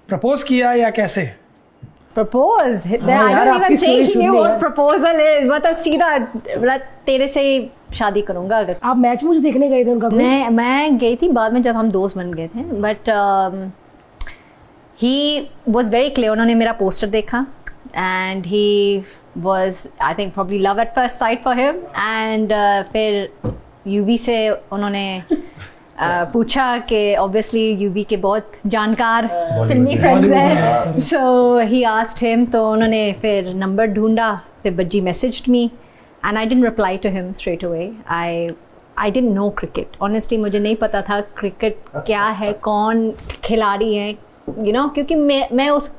प्रपोज किया या कैसे?
प्रपोज I
यार,
don't
आपकी
even think
story
he
सुननी
knew
है।
what proposal is मतलब सीधा मतलब तेरे से शादी करूंगा अगर
आप मैच मुझे देखने गए थे उनका कोई?
मैं गई थी बाद में जब हम दोस्त बन गए थे but he was very clear उन्होंने मेरा पोस्टर देखा and he was I think probably love at first sight for him and फिर यूवी से उन्होंने पूछा कि ऑब्वियसली यूवी के बहुत जानकार फिल्मी फ्रेंड्स हैं सो ही आस्क्ड हिम तो उन्होंने फिर नंबर ढूंढा फिर Bhajji messaged me and I didn't reply to him straight away I didn't know cricket honestly मुझे नहीं पता था क्रिकेट क्या है कौन खिलाड़ी है यू नो क्योंकि मैं उस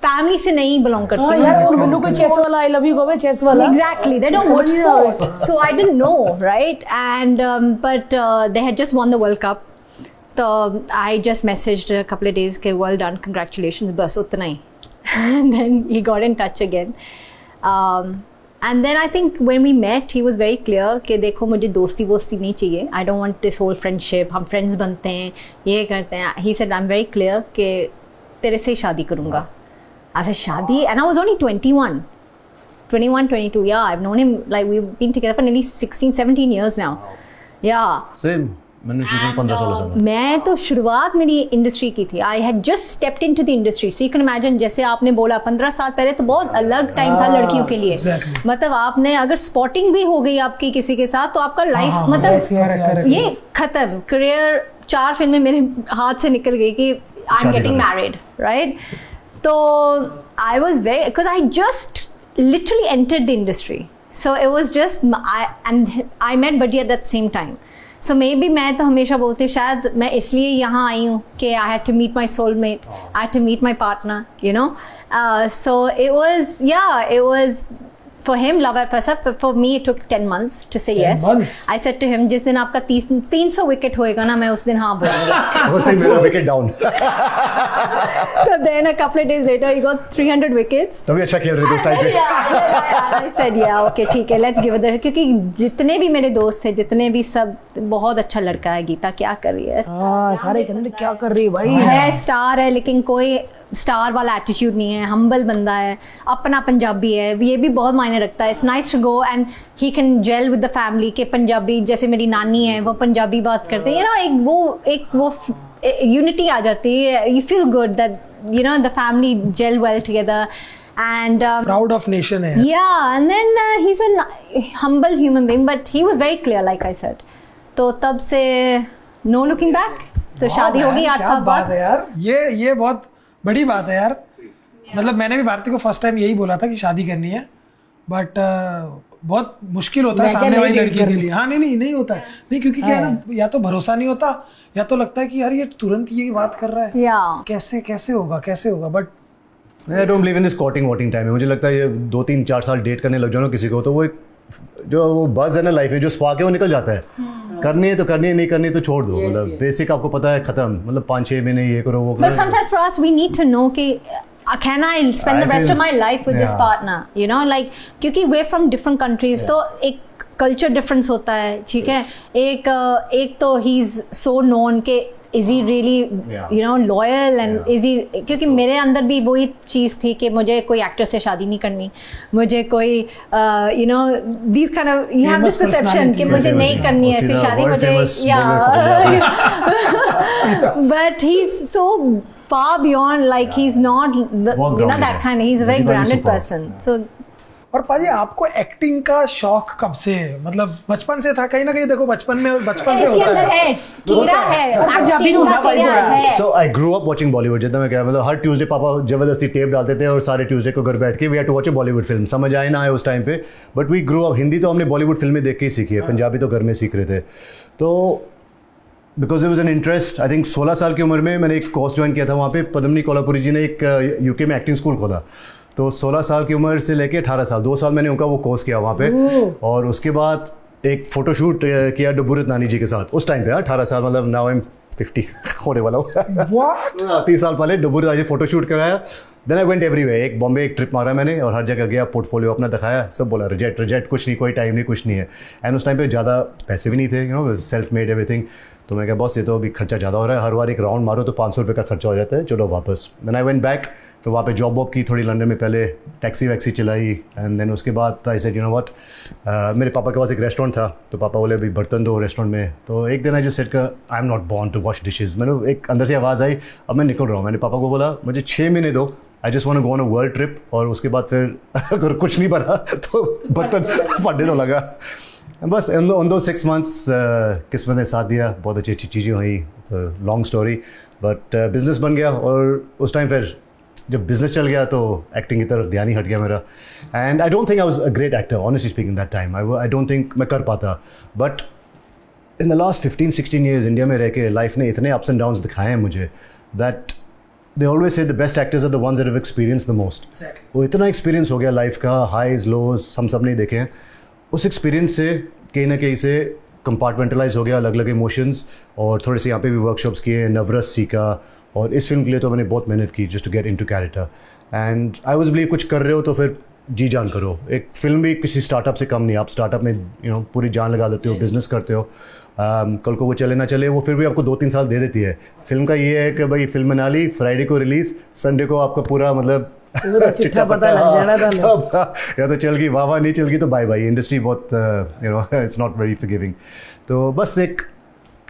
फैमिली से नहीं बिलोंग करती
हाँ
हूँ
यार और मैंने कोई चेस वाला आई लव यू कहो चेस वाला
Exactly, they don't watch sport, so I didn't know, right? And but they had just won the World Cup, so I just messaged a couple of days, "Okay, well done, congratulations, bas utna hi." And then he got in touch again. And then I think when we met, he was very clear कि देखो मुझे दोस्ती वोस्ती नहीं चाहिए. I don't want this whole friendship. हम friends बनते हैं, ये करते हैं. He said I'm very clear कि तेरे से शादी करूँगा. I said शादी, and I was only 21, 22. Yeah, I've known him like we've been together for nearly 16, 17 years now. Yeah.
Same मैंने शुरू 15-16 साल में
मैं तो शुरुआत मेरी इंडस्ट्री की थी I had just stepped into the industry so you can imagine जैसे आपने बोला 15 साल पहले तो बहुत अलग टाइम था लड़कियों के लिए
Exactly.
मतलब आपने अगर स्पॉटिंग भी हो गई आपकी किसी के साथ तो आपका लाइफ
हाँ,
मतलब
yes, yes,
ये खत्म करियर 4 फिल्में मेरे हाथ से निकल गई कि आई एम
शादी
गेटिंग
करना।
मैरिड राइट तो I was very because I just literally entered the industry so it was just I met Buddy at that same time so maybe मैं तो हमेशा बोलती हूँ शायद मैं इसलिए यहाँ आई हूँ कि I had to meet my soulmate I had to meet my partner you know so it was for him love at first sight but for me it took 10 months to say
10
yes
months?
I said to him जिस दिन आपका 300 wicket होएगा ना मैं उस दिन हाँ बोलूँगी
उस दिन मेरा wicket down
so then a couple of days later he got 300 wickets
तभी अच्छा खेल रहे थे उस टाइम पे
I said yeah okay ठीक है let's give it the क्योंकि जितने भी मेरे दोस्त थे जितने भी सब बहुत अच्छा लड़का है गीता क्या कर रही है
हाँ सारे कहने लगे, क्या कर रही है भाई
है स्टार है लेकिन कोई स्टार वाला एटीट्यूड नहीं है हम्बल बंदा है अपना पंजाबी है ये भी बहुत मायने रखता है it's nice to go and he can gel with the family के पंजाबी जैसे मेरी नानी है वो पंजाबी बात करते हैं यू नो एक वो यूनिटी आ जाती है you feel good that you know the family gel well together and
proud of nation है
yeah and then he's a humble human being but he was very clear like I said तो तब से no looking back तो शादी हो गई 8
क्या
साल
बात
बाद
है यार ये बहुत बड़ी बात है यार मतलब मैंने भी भारती को फर्स्ट टाइम यही बोला था कि शादी करनी है बट बहुत मुश्किल होता है
मैं क्या
सामने वाली
नहीं
लड़की के लिए हाँ नहीं होता है नहीं क्योंकि क्या है ना या तो भरोसा नहीं होता या तो लगता है कि यार ये तुरंत ये बात कर रहा है
yeah
कैसे होगा but
I don't believe in this coating voting time है मुझे लगता है ये 2-3-4 साल डेट करने लग जाओ ना किसी को तो वो एक जो वो बज़ है ना लाइफ में जो स्पार्क है वो निकल जाता है करनी है तो करनी है नहीं करनी है तो छोड़ दो मतलब बेसिक आपको पता है खत्म मतलब 5-6 महीने ये करो वो
but
करो
sometimes for us we need to know कि can I spend the
I
rest
feel-
of my life with this
yeah.
partner you know like क्योंकि we're from different countries तो एक कल्चर डिफरेंस होता है ठीक है एक तो ही इज सो नोन के is he really you know loyal and is he क्योंकि मेरे अंदर भी वही चीज़ थी कि मुझे कोई एक्टर से शादी नहीं करनी मुझे कोई you know this kind of you have this
Famous
perception कि
personality.
मुझे नहीं
Famous,
करनी है ऐसी
Osina,
शादी
world
मुझे
famous
या but he is so far beyond like he's not the,
बहुत
you know
grounded
that
है.
kind he's a very
Very
grounded
superb.
person so
और पाजी आपको एक्टिंग का शौक कब से है मतलब बचपन से था कहीं ना कहीं देखो बचपन से
इसके
होता
अंदर
है
है कीड़ा है
पंजाबी
acting का
ढूंढा
कीड़ा
भाई
है
so I grow up watching Bollywood जितना मैं क्या मतलब हर ट्यूसडे पापा जबरदस्ती टेप डालते थे और सारे ट्यूसडे को घर बैठ के we had to watch a Bollywood film समझ आए ना आए उस टाइम पे but we grow up Hindi तो हमने बॉलीवुड फिल्में देख के ही सीखी है पंजाबी तो घर में सीख रहे थे तो because it was an interest I think 16 साल की उम्र में मैंने एक कोर्स ज्वाइन किया था वहाँ पे पद्मनी कोल्हापुरी जी ने एक यूके में एक्टिंग स्कूल खोला तो 16 साल की उम्र से लेके 18 साल 2 साल मैंने उनका वो कोर्स किया वहाँ पे और उसके बाद एक फोटोशूट किया डब्बूरत नानी जी के साथ उस टाइम पे 18 साल मतलब नाउ आई एम 50 होने वाला हूँ
व्हाट
30 साल पहले डब्बूरत नानी फोटोशूट कराया देन आई वेंट एवरीवेयर एक बॉम्बे एक ट्रिप मारा मैंने और हर जगह गया पोर्टफोलियो अपना दिखाया सब बोला रिजेक्ट कुछ नहीं कोई टाइम नहीं कुछ नहीं है एंड उस टाइम पे ज़्यादा पैसे भी नहीं थे you know self made everything तो मैं कहा बॉस ये तो अभी खर्चा ज़्यादा हो रहा है हर बार एक राउंड मारो तो 500 रुपये का खर्चा हो जाता है चलो वापस देन आई वेंट बैक तो वहाँ पे जॉब वॉब की थोड़ी लंदन में, पहले टैक्सी वैक्सी चलाई एंड देन उसके बाद I said you know what, मेरे पापा के पास एक रेस्टोरेंट था तो पापा बोले अभी बर्तन दो रेस्टोरेंट में। तो एक दिन I just said I am not born to wash dishes. मैंने एक अंदर से आवाज़ आई अब मैं निकल रहा हूँ। मैंने पापा को बोला मुझे 6 महीने दो, I just want to go on a world trip, और उसके बाद फिर अगर कुछ नहीं बना तो बर्तन पढ़ने तो लगा। बस उन दो 6 months किस्मत ने साथ दिया, बहुत अच्छी अच्छी चीज़ें हुई। लॉन्ग स्टोरी, बट बिज़नेस बन गया, और उस टाइम फिर जब बिज़नेस चल गया तो एक्टिंग की तरफ ध्यान ही हट गया मेरा। And I don't think I was a great actor honestly speaking that time. I don't think मैं कर पाता, but in the last 15-16 years India में रह के लाइफ ने इतने अप्स एंड डाउन्स दिखाए हैं मुझे that they always say the best actors are the ones that have experience the most. वो इतना एक्सपीरियंस हो गया लाइफ का, हाईज लोज हम सब नहीं देखे हैं। उस एक्सपीरियंस से कहीं ना कहीं से कंपार्टमेंटलाइज हो गया, अलग अलग इमोशंस, और थोड़े से यहाँ पे भी वर्कशॉप्स किए, नवरस सीखा, और इस फिल्म के लिए तो मैंने बहुत मेहनत की just to get into character. And I was believe कुछ कर रहे हो तो फिर जी जान करो। एक फिल्म भी किसी स्टार्टअप से कम नहीं, आप स्टार्टअप में पूरी जान लगा देते हो, बिजनेस करते हो। कल को वो चले ना चले, वो फिर भी आपको 2-3 साल दे देती है। फिल्म का ये है कि भाई फिल्म बना ली, फ्राइडे को रिलीज, संडे को आपका पूरा मतलब
चिट्ठा पता लग जाना था
सब, या तो चल गई वाह वाह, नहीं चल गई तो बाय बाय। इंडस्ट्री बहुत इट्स नॉट वेरी फॉरगिविंग। तो बस एक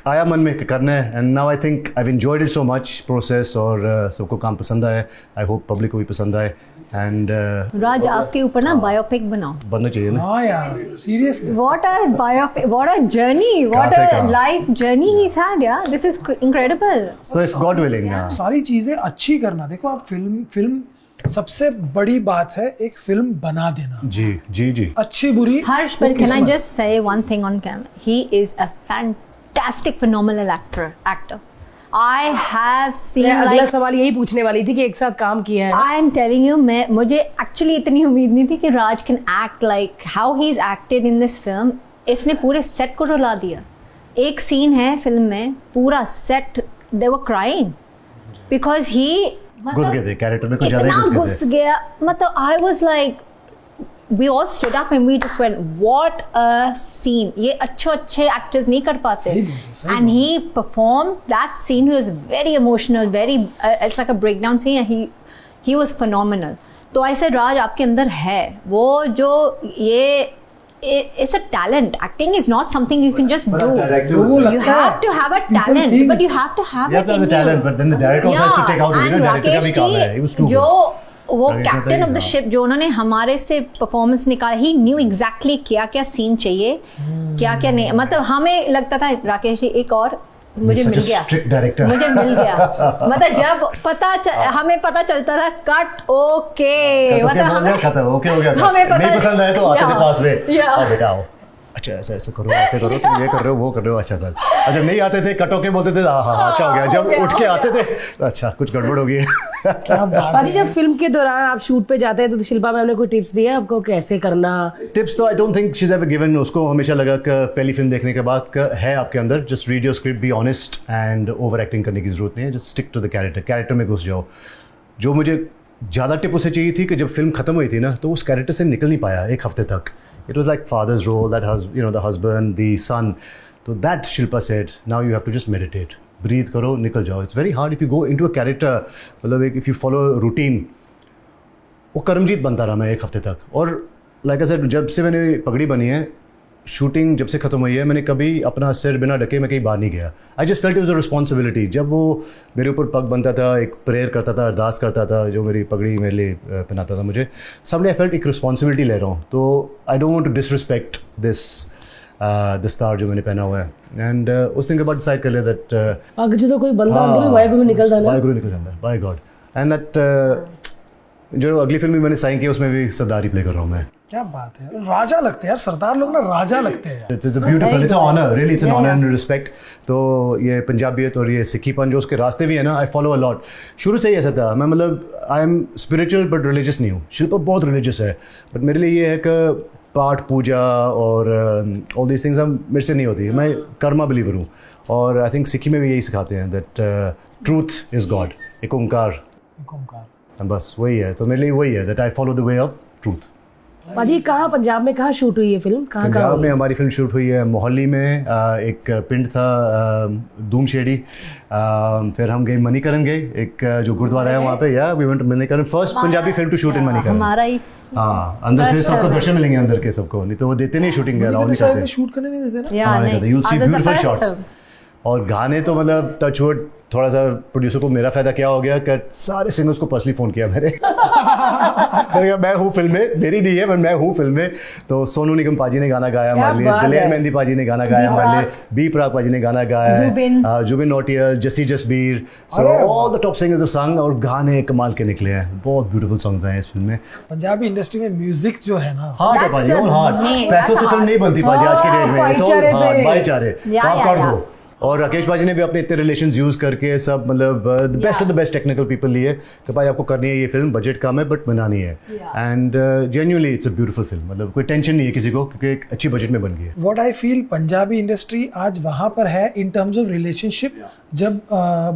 आया मन में कि करना है, and now I think I have enjoyed it so much process, और सबको काम पसंद आया। आई होप पब्लिक को भी पसंद आए। एंड
राज, आपके ऊपर ना बायोपिक बनाओ,
बनना चाहिए ना।
हाँ यार seriously,
what a biopic, what a journey, what
से
a
कहाँ?
life journey he's had, yeah, this is incredible.
So if God willing,
सारी चीजें अच्छी करना। देखो आप फिल्म सबसे बड़ी बात है एक फिल्म बना देना,
जी जी जी।
अच्छी बुरी।
Harsh,
वो
but can I
किस्मत।
just say one thing on camera? He is a fantastic, phenomenal actor. I have seen
मैं अगला
like,
सवाल यही पूछने वाली थी कि एक साथ काम किया है।
I am telling you, मुझे actually इतनी उम्मीद नहीं थी कि राज can act like how he's acted in this film. इसने पूरे सेट को रुला दिया। एक सीन है फिल्म में, पूरा set they were crying because he
घुस गए थे कैरेक्टर में, कुछ ज़्यादा ही
इतना
घुस
घुस गया। मतलब I was like, we all stood up and we just went, what a scene. ये अच्छे एक्टर्स नहीं कर पाते, and he performed that scene. He was very emotional, very it's like a breakdown scene. He was phenomenal. तो ऐसे राज आपके अंदर है वो जो ये it's a talent. Acting is not something you can just do.
लोगों
You
लगता है
have to have a
people
talent,
think-
but you have to have
You have
it
to have
in
the talent,
you.
but then the director also has to take out the
and
winner. Director का भी
राकेश
काम है, he was too
जी जो
good.
वो
Director का
captain
he
of the
काम।
Ship जो उन्होंने हमारे से परफॉर्मेंस निकाला, ही न्यू एग्जैक्टली क्या क्या सीन चाहिए, क्या क्या नहीं। मतलब हमें लगता था राकेश जी एक और मुझे मिल गया,
स्ट्रिक्ट डायरेक्टर।
मुझे मिल गया। मतलब जब हमें पता चलता था कट ओके, मतलब हमें
खत्म, ओके हो गया।
हमें पता
नहीं पसंद आया तो आते थे पास में,
या।
आओ बेटा आओ, अच्छा ऐसा ऐसा करो, ऐसे करो, तुम ये कर रहे हो वो कर रहे हो, अच्छा सर। और जब नहीं आते थे कट होके बोलते थे हाँ हाँ अच्छा हो गया। जब उठ के आते थे अच्छा कुछ गड़बड़ हो गई है।
क्या बात
पाजी,
है।
जब फिल्म के दौरान आप शूट पे जाते हैं तो शिल्पा मैम ने कोई टिप्स दिए आपको कैसे करना?
टिप्स तो I don't think she is ever given. उसको हमेशा लगा कि पहली फिल्म देखने के बाद का है आपके अंदर, just read your script, be honest and over acting करने की जरूरत नहीं है, just stick to the character में घुस जाओ। जो मुझे ज़्यादा टिप उसे चाहिए थी कि जब फिल्म खत्म हुई थी ना तो उस कैरेक्टर से निकल नहीं पाया एक हफ्ते तक। It was like father's role, that the husband, the son. So that Shilpa said, now you have to just meditate, breathe करो, निकल जाओ। It's very hard if you go into a character, मतलब if you follow a routine। वो करमजीत बनता रहा मैं एक हफ्ते तक। और like I said, जब से मैंने पगड़ी बनी है, शूटिंग जब से ख़त्म हुई है, मैंने कभी अपना सिर बिना ढके मैं कहीं बाहर नहीं गया। I just felt it was a responsibility. जब वो मेरे ऊपर पग बनता था, एक प्रेयर करता था, अरदास करता था, जो मेरी पगड़ी मेरे लिए पहनाता था मुझे, सबने आई फेल्ट एक रिस्पॉन्सिबिलिटी ले रहा हूँ। तो I don't want to disrespect this दस्तार जो मैंने पहना हुआ है। एंड उस दिन के बाद डिसाइड कर लिया दैट
अगर जो कोई बंदा अंदर वाहेगुरु निकलता है ना,
वाहेगुरु निकल जाता है, बाय गॉड। एंड दैट जो अगली फिल्म भी मैंने साइन की उसमें भी सरदार ही प्ले कर रहा हूँ मैं।
क्या बात है, राजा लगते हैं यार सरदार लोग ना, राजा लगते हैं यार।
It's a beautiful, it's an honor, really, it's an honor and respect। तो ये पंजाबियत और ये सिखीपन जो उसके रास्ते भी है ना, आई फॉलो अ लॉट। शुरू से ही ऐसा था, मैं मतलब I am spiritual but religious नहीं हूँ। शिल्पा बहुत रिलीजियस है, बट मेरे लिए ये है कि पाठ पूजा और ऑल दीज थिंग्स मेरे से नहीं होती। मैं कर्मा बिलीवर हूँ, और आई थिंक सिक्की में भी यही सिखाते हैं दैट ट्रूथ इज़ गॉड, एक ओंकार,
ओंकार।
बस वही है। तो मेरे लिए वही है that I follow the way of truth.
पाजी कहाँ पंजाब में कहाँ शूट हुई है फिल्म, कहाँ
पंजाब में हमारी फिल्म शूट हुई है मोहाली में, एक पिंड था दूमशेड़ी, फिर हम गए मणिकरण गए, एक जो गुरुद्वारा है वहाँ पे, या we went Manikaran, first Punjabi film to shoot in Manikaran.
हमारा ही
हाँ, अंदर से सबको दर्शन मिलेंगे अंदर के सबको, नहीं तो वो देते नहीं शूटिंग अलाउ नहीं करते।
शूट करने नहीं देते ना।
या नहीं,
you'll see
as a
beautiful
first
shots।
film।
और गाने तो मतलब टचवुड, थोड़ा सा प्रोड्यूसर को मेरा फायदा क्या हो गया कि सारे सिंगर्स को पर्सनली फ़ोन किया मैंने मैंने कहा मैं हूँ फिल्म में, मेरी नहीं है पर मैं हूँ फिल्म में। तो सोनू निगम पाजी ने गाना गाया हमारे लिए, दिलेर मेहंदी पाजी ने गाना गाया हमारे लिए, बी प्राक पाजी ने गाना गाया है, जुबिन नौटियाल, जसी Jasbir, so all the top singers of song, और गाने कमाल के निकले हैं, बहुत ब्यूटीफुल सॉन्ग्स हैं इस फिल्म में।
पंजाबी इंडस्ट्री में म्यूजिक जो है ना,
हार्ड है पाजी, ऑल हार्ड, पैसों से फिल्म नहीं बनती पाजी आज के डेट में, इट्स ऑल हार्ड, भाईचारे, काम कर दो। और राकेश बाजी ने भी अपने इतने रिलेशंस यूज़ करके सब मतलब the best of the best technical people लिए कि भाई आपको करनी है ये फिल्म, बजट कम है बट बनानी है, and genuinely it's a beautiful film, मतलब कोई टेंशन नहीं है किसी को क्योंकि एक अच्छी बजट में बन गई है।
What I feel Punjabi industry आज वहाँ पर है इन टर्म्स ऑफ रिलेशनशिप, जब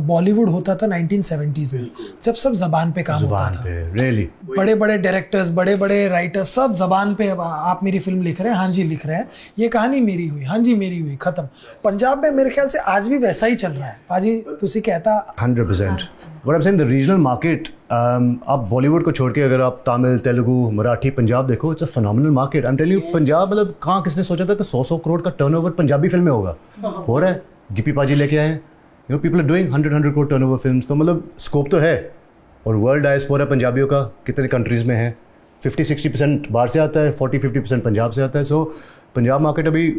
बॉलीवुड होता था 1970s में, जब सब जबान पे काम होता था,
रियली
बड़े बड़े डायरेक्टर्स, बड़े बड़े राइटर्स सब जबान पे, आप मेरी फिल्म लिख रहे हैं, हाँ जी लिख रहे हैं, ये कहानी मेरी हुई, हाँ जी मेरी हुई, खत्म। पंजाब में मेरे ख्याल से आज भी वैसा ही चल रहा है पाजी, तुसी कहता
100%। What I'm saying, the regional market, आप बॉलीवुड को छोड़ के अगर आप तमिल, तेलुगु, मराठी, पंजाब देखो, it's a phenomenal market। I'm telling you, Punjab मतलब कहाँ किसने सोचा था कि 100 करोड़ का टर्नओवर पंजाबी फिल्म में होगा, हो रहा है, गिप्पी पाजी लेके आए हैं, you know people are doing 100 crore turnover films, तो मतलब स्कोप तो है। और वर्ल्ड डायस्पोरा पंजाबियों का कितने कंट्रीज़ में है, 50-60% बाहर से आता है, 40-50% पंजाब से आता है। सो पंजाब मार्केट अभी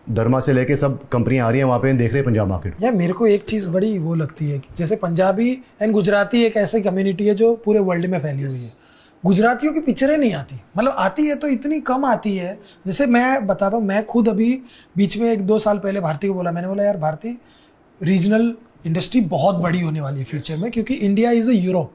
धर्मा से लेके सब कंपनियां आ रही हैं वहाँ पे, देख रहे हैं पंजाब मार्केट।
यार मेरे को एक चीज़ बड़ी वो लगती है कि जैसे पंजाबी एंड गुजराती एक ऐसी कम्युनिटी है जो पूरे वर्ल्ड में फैली हुई है। गुजरातियों की पिक्चरें नहीं आती, मतलब आती है तो इतनी कम आती है। जैसे मैं बताता हूँ, मैं खुद अभी बीच में 1-2 साल पहले भारती को बोला, मैंने बोला यार भारती, रीजनल इंडस्ट्री बहुत बड़ी होने वाली है फ्यूचर में, क्योंकि इंडिया इज़ अ यूरोप,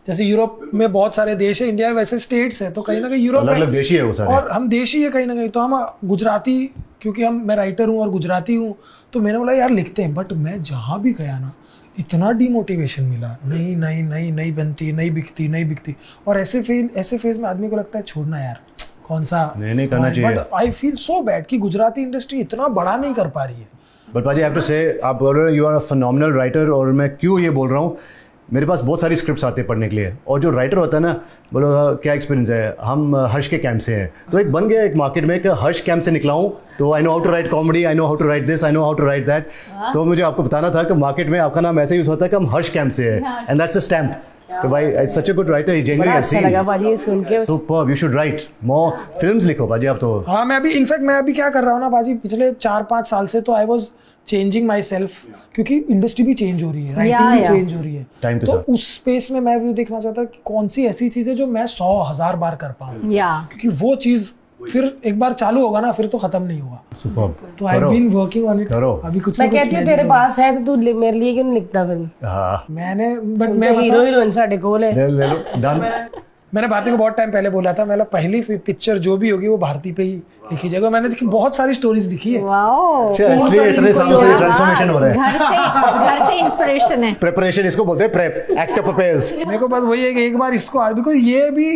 जैसे यूरोप में बहुत सारे देश है, इंडिया में वैसे स्टेट्स है, तो कहीं ना कहीं यूरोप
अलग-अलग देशी है वो सारे,
और हम देशी है कहीं ना कहीं, तो हम गुजराती, क्योंकि मैं राइटर हूँ और गुजराती हूँ, तो मैंने बोला यार लिखते हैं। बट मैं जहाँ भी गया ना, इतना डीमोटिवेशन मिला, नहीं बनती, नहीं बिकती, और ऐसे फेज में आदमी को लगता है छोड़ना यार, कौन सा
नहीं करना चाहिए।
But I feel so bad कि गुजराती इंडस्ट्री इतना बड़ा नहीं कर पा रही है।
बट पाजी आई हैव टू से, आप बोल रहे हो you are a phenomenal writer, और मैं क्यों ये बोल रहा हूँ, मेरे पास बहुत सारी स्क्रिप्ट्स आते हैं पढ़ने के लिए, और जो राइटर होता है ना, बोलो क्या एक्सपीरियंस है, हम हर्ष के कैंप से हैं, तो एक बन गया एक मार्केट में कि हर्ष कैंप से निकला हूँ, तो I know how to write comedy, I know how to write this, I know how to write that. तो मुझे आपको बताना था कि मार्केट में आपका नाम ऐसे यूज होता है कि हम हर्ष कैंप से हैं, एंड दैट्स अ स्टैम्प। तो भाई it's such a good writer, he genuinely
अच्छा लगा पाजी ये सुन के।
Superb, you should write more films, लिखो पाजी आप तो।
हाँ मैं अभी क्या कर रहा हूँ ना बाजी, पिछले 4-5 साल से तो I was changing my self, क्योंकि इंडस्ट्री भी चेंज हो रही है, राइटिंग भी चेंज हो रही है,
टाइम के
तो
साथ
उस स्पेस में मैं भी देखना चाहता कि कौन सी ऐसी चीज़ है जो मैं 100,000 बार कर पाऊँ, क्योंकि वो चीज़ फिर एक बार चालू होगा ना, फिर तो खत्म नहीं होगा।
सुपर्ब,
तो I been working on it.
करो।
अभी कुछ
मैं कहती हूँ तेरे पास है तो तू मेरे लिए क्यों नहीं लिखता फिल्म?
हाँ
मैंने, बट मैं
हीरो साढ़े कोल है,
ले लो डन।
मैंने भारती को बहुत टाइम पहले बोला था, मैं पहली पिक्चर जो भी होगी वो भारती पे ही लिखी जाएगी। मैंने देखी बहुत सारी स्टोरीज लिखी है।
वाओ,
अच्छा, इसलिए इतने सालों से ट्रांसफॉर्मेशन हो रहा है,
घर से इंस्पिरेशन है,
प्रिपरेशन इसको बोलते हैं, प्रेप, एक्टर प्रिपेयर्स।
मेरे को बस वही है कि एक बार इसको बिकॉज ये भी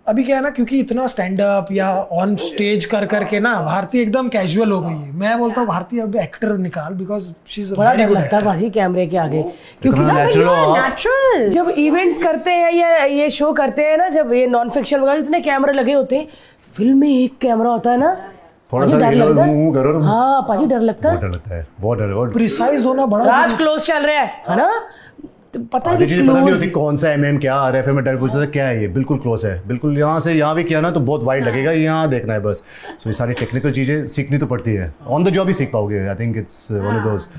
अभी क्या है ना, क्योंकि इतना स्टैंड अप या ऑन स्टेज कर करके ना भारती एकदम कैजुअल हो गई है। मैं बोलता हूँ भारती अब एक्टर निकाल, बिकॉज शी इज
बड़ा डर लगता है भाजी कैमरे के आगे, क्योंकि
नेचुरल
जब इवेंट्स करते हैं या ये शो करते हैं ना, जब ये नॉन फिक्शन वगैरह इतने कैमरे लगे होते हैं, फिल्म में एक कैमरा होता है ना,
थोड़ा सा
डर लगता है।
करो।
हाँ पाजी डर लगता है,
डर लगता है, बहुत डर।
प्रिसाइज होना बड़ा
राज क्लोज चल रहा है ना, तो पता है कि
पता नहीं होती
क्लोज
कौन सा एमएम क्या आ रहा है, फिर मैं डायरेक्ट पूछता था क्या है ये, बिल्कुल क्लोज है, बिल्कुल यहाँ से यहाँ भी किया ना तो बहुत वाइड लगेगा, यहाँ देखना है बस। सो ये सारी टेक्निकल चीज़ें सीखनी तो पड़ती है, ऑन द जॉब ही सीख पाओगे। I think it's one of those,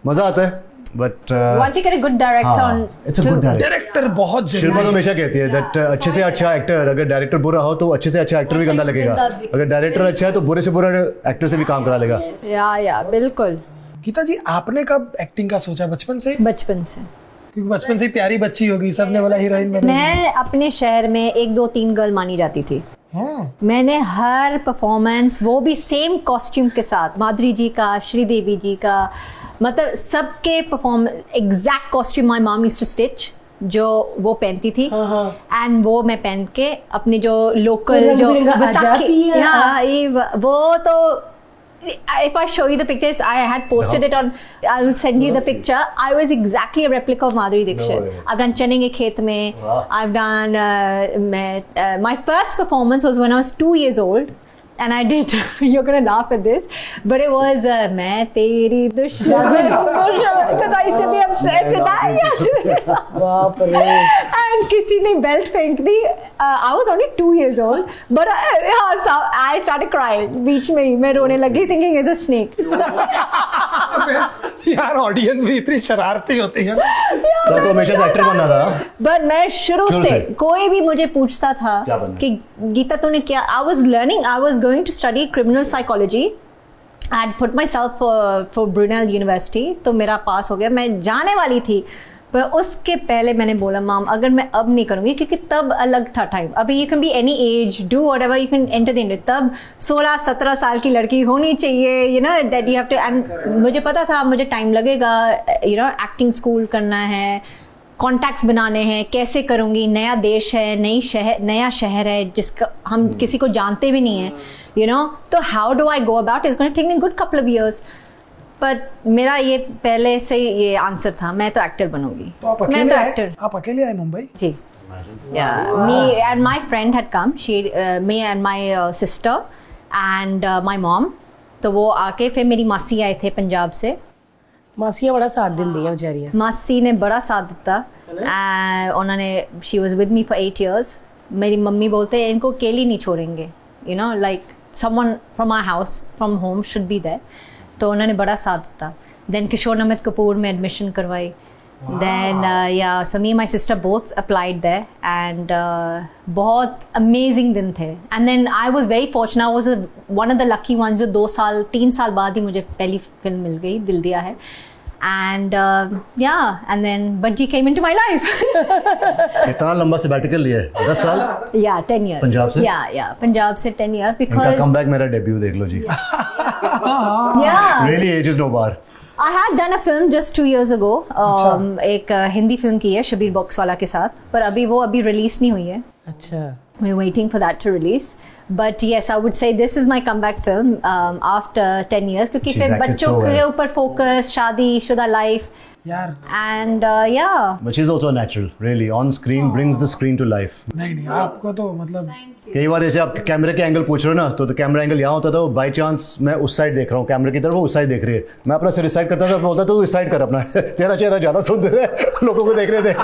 मज़ा आता है। But
once you get a good director on,
it's a good director.
Director बहुत जरूरी
शिल्पा तो हमेशा कहती है दैट अच्छे से अच्छा एक्टर, अगर डायरेक्टर बुरा हो तो अच्छे से अच्छा एक्टर भी गंदा लगेगा, अगर डायरेक्टर अच्छा है तो बुरे से बुरा एक्टर से भी काम करा लेगा।
या बिल्कुल।
गीता जी, आपने कब एक्टिंग का सोचा? बचपन से?
बचपन से,
क्योंकि बचपन से ही प्यारी बच्ची होगी, सबने बोला हीरोइन बने।
मैं अपने शहर में 1-2-3 गर्ल मानी जाती थी।
हाँ,
मैंने हर परफॉर्मेंस, वो भी सेम कॉस्ट्यूम के साथ, माधुरी जी का, श्रीदेवी जी का, मतलब सबके performance exact costume my mom used to stitch. जो वो पहनती थी
हाँ।
एंड वो मैं पहन के अपनी जो लोकल जो
रंग-बिरंगा
बैसाखी,
आजादी है।
हाँ ये वो तो if I show you the pictures, I had posted it on. I'll send you the picture. I was exactly a replica of Madhuri Dixit.
way.
I've done Chane Ke Khet Mein. I've done. My first performance was when I was 2 years old, and I did. You're gonna laugh at this, but it was मैं तेरी दुश्मन because I used to be obsessed with that.
बाप रे।
And किसी ने belt फेंक दी. I was only 2 years old, but I started crying. बीच में ही मैं रोने लगी, thinking it's a snake.
यार ऑडियंस भी इतनी शरारती होती है ना।
तो हमेशा से एक्टर बनना था।
But मैं शुरू
शुरू
से
से।
कोई भी मुझे पूछता था
क्या बनना?
कि गीता तूने क्या, I was learning, I was going to study criminal psychology. I had put myself for Brunel University, तो मेरा पास हो गया, मैं जाने वाली थी, पर उसके पहले मैंने बोला माम अगर मैं अब नहीं करूँगी, क्योंकि तब अलग था टाइम, अभी you can be any age, do whatever, you can enter the industry, तब 16-17 साल की लड़की होनी चाहिए, you know that you have to, and मुझे पता था मुझे टाइम लगेगा, यू नो एक्टिंग स्कूल करना है, कॉन्टैक्ट्स बनाने हैं, कैसे करूँगी, नया देश है, नया शहर है जिसका हम किसी को जानते भी नहीं है, यू नो, तो how do I go about, it's going to take me good couple of years, पर मेरा ये पहले से ये आंसर था, मैं तो एक्टर बनूंगी,
तो आप
मैं
अकेले
तो
आए?
एक्टर
आप अकेले आए मुंबई?
जी, yeah, me and my friend had come, me and my sister and my mom, तो वो आके फिर मेरी मासी आए थे पंजाब से,
मासियाँ बड़ा साथ दिल दिया बेचारियाँ।
मासी ने बड़ा साथ दिता, उन्होंने she was with me for 8 years, मेरी मम्मी बोलते हैं इनको अकेली नहीं छोड़ेंगे, you know like someone from our house from home should be there, तो उन्होंने बड़ा साथ दिता। देन किशोर नमित कपूर में एडमिशन करवाई, then yeah, so me and my sister both applied there, and बहुत amazing दिन थे, and then I was very fortunate, I was one of the lucky ones जो 3 साल बाद ही मुझे पहली फिल्म मिल गई, दिल दिया है, and yeah, and then Bajji came into my life.
इतना लंबा sabbatical लिया है 10 साल।
Yeah, 10 years.
पंजाब से?
Yeah, पंजाब से 10 years
इनका
because
कमबैक मेरा डेब्यू देख लो जी।
yeah.
Really age is no bar।
I had done a film just 2 years ago. एक हिंदी फिल्म की है शबीर बॉक्सवाला के साथ, पर वो अभी रिलीज नहीं हुई है।
अच्छा।
We're waiting for that to release. But yes, I would say this is my comeback film after 10 years, क्योंकि
She's
फिर
acted
बच्चों
so well.
के ऊपर फोकस, शादी शुदा लाइफ,
यार
and yeah.
But she's also natural, really. On screen brings the screen to life।
नहीं आपको तो मतलब
कई बार ऐसे आप कैमरे के एंगल पूछ रहे हो ना, तो कैमरा एंगल यहाँ होता था, बाई चांस मैं उस साइड देख रहा हूँ कैमरे की तरफ, वो उस साइड देख रही है, मैं अपना सिर इस साइड करता था, बोलता तो इस साइड कर अपना, तेरा चेहरा ज़्यादा सुंदर है, लोगों को देख रहे थे,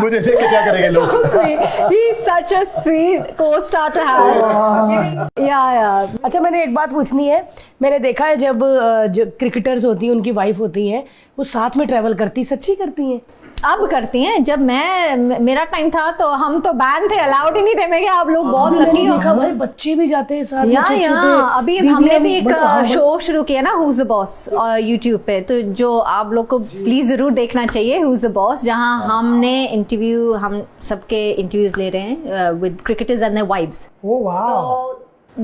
मुझे देख के क्या करेंगे लोग।
Sweet. He's such a sweet co-star to have. Yeah.
अच्छा, मैंने एक बात पूछनी है, मैंने देखा है जब जो क्रिकेटर्स होती हैं उनकी वाइफ होती हैं वो साथ में ट्रैवल करती, सच्ची करती हैं?
अब करती हैं, जब मेरा टाइम था तो हम तो बैन थे, अलाउड ही नहीं थे, मैं क्या आप लोग बहुत लकी हो।
देखा भाई, बच्चे भी जाते हैं साथ में,
या अभी हमने भी एक शो शुरू किया ना, Who's the Boss यूट्यूब पे, तो जो आप लोग को प्लीज जरूर देखना चाहिए, Who's the Boss, जहाँ हमने हम सबके इंटरव्यूज ले रहे हैं with cricketers and their wives.
ओ वाह,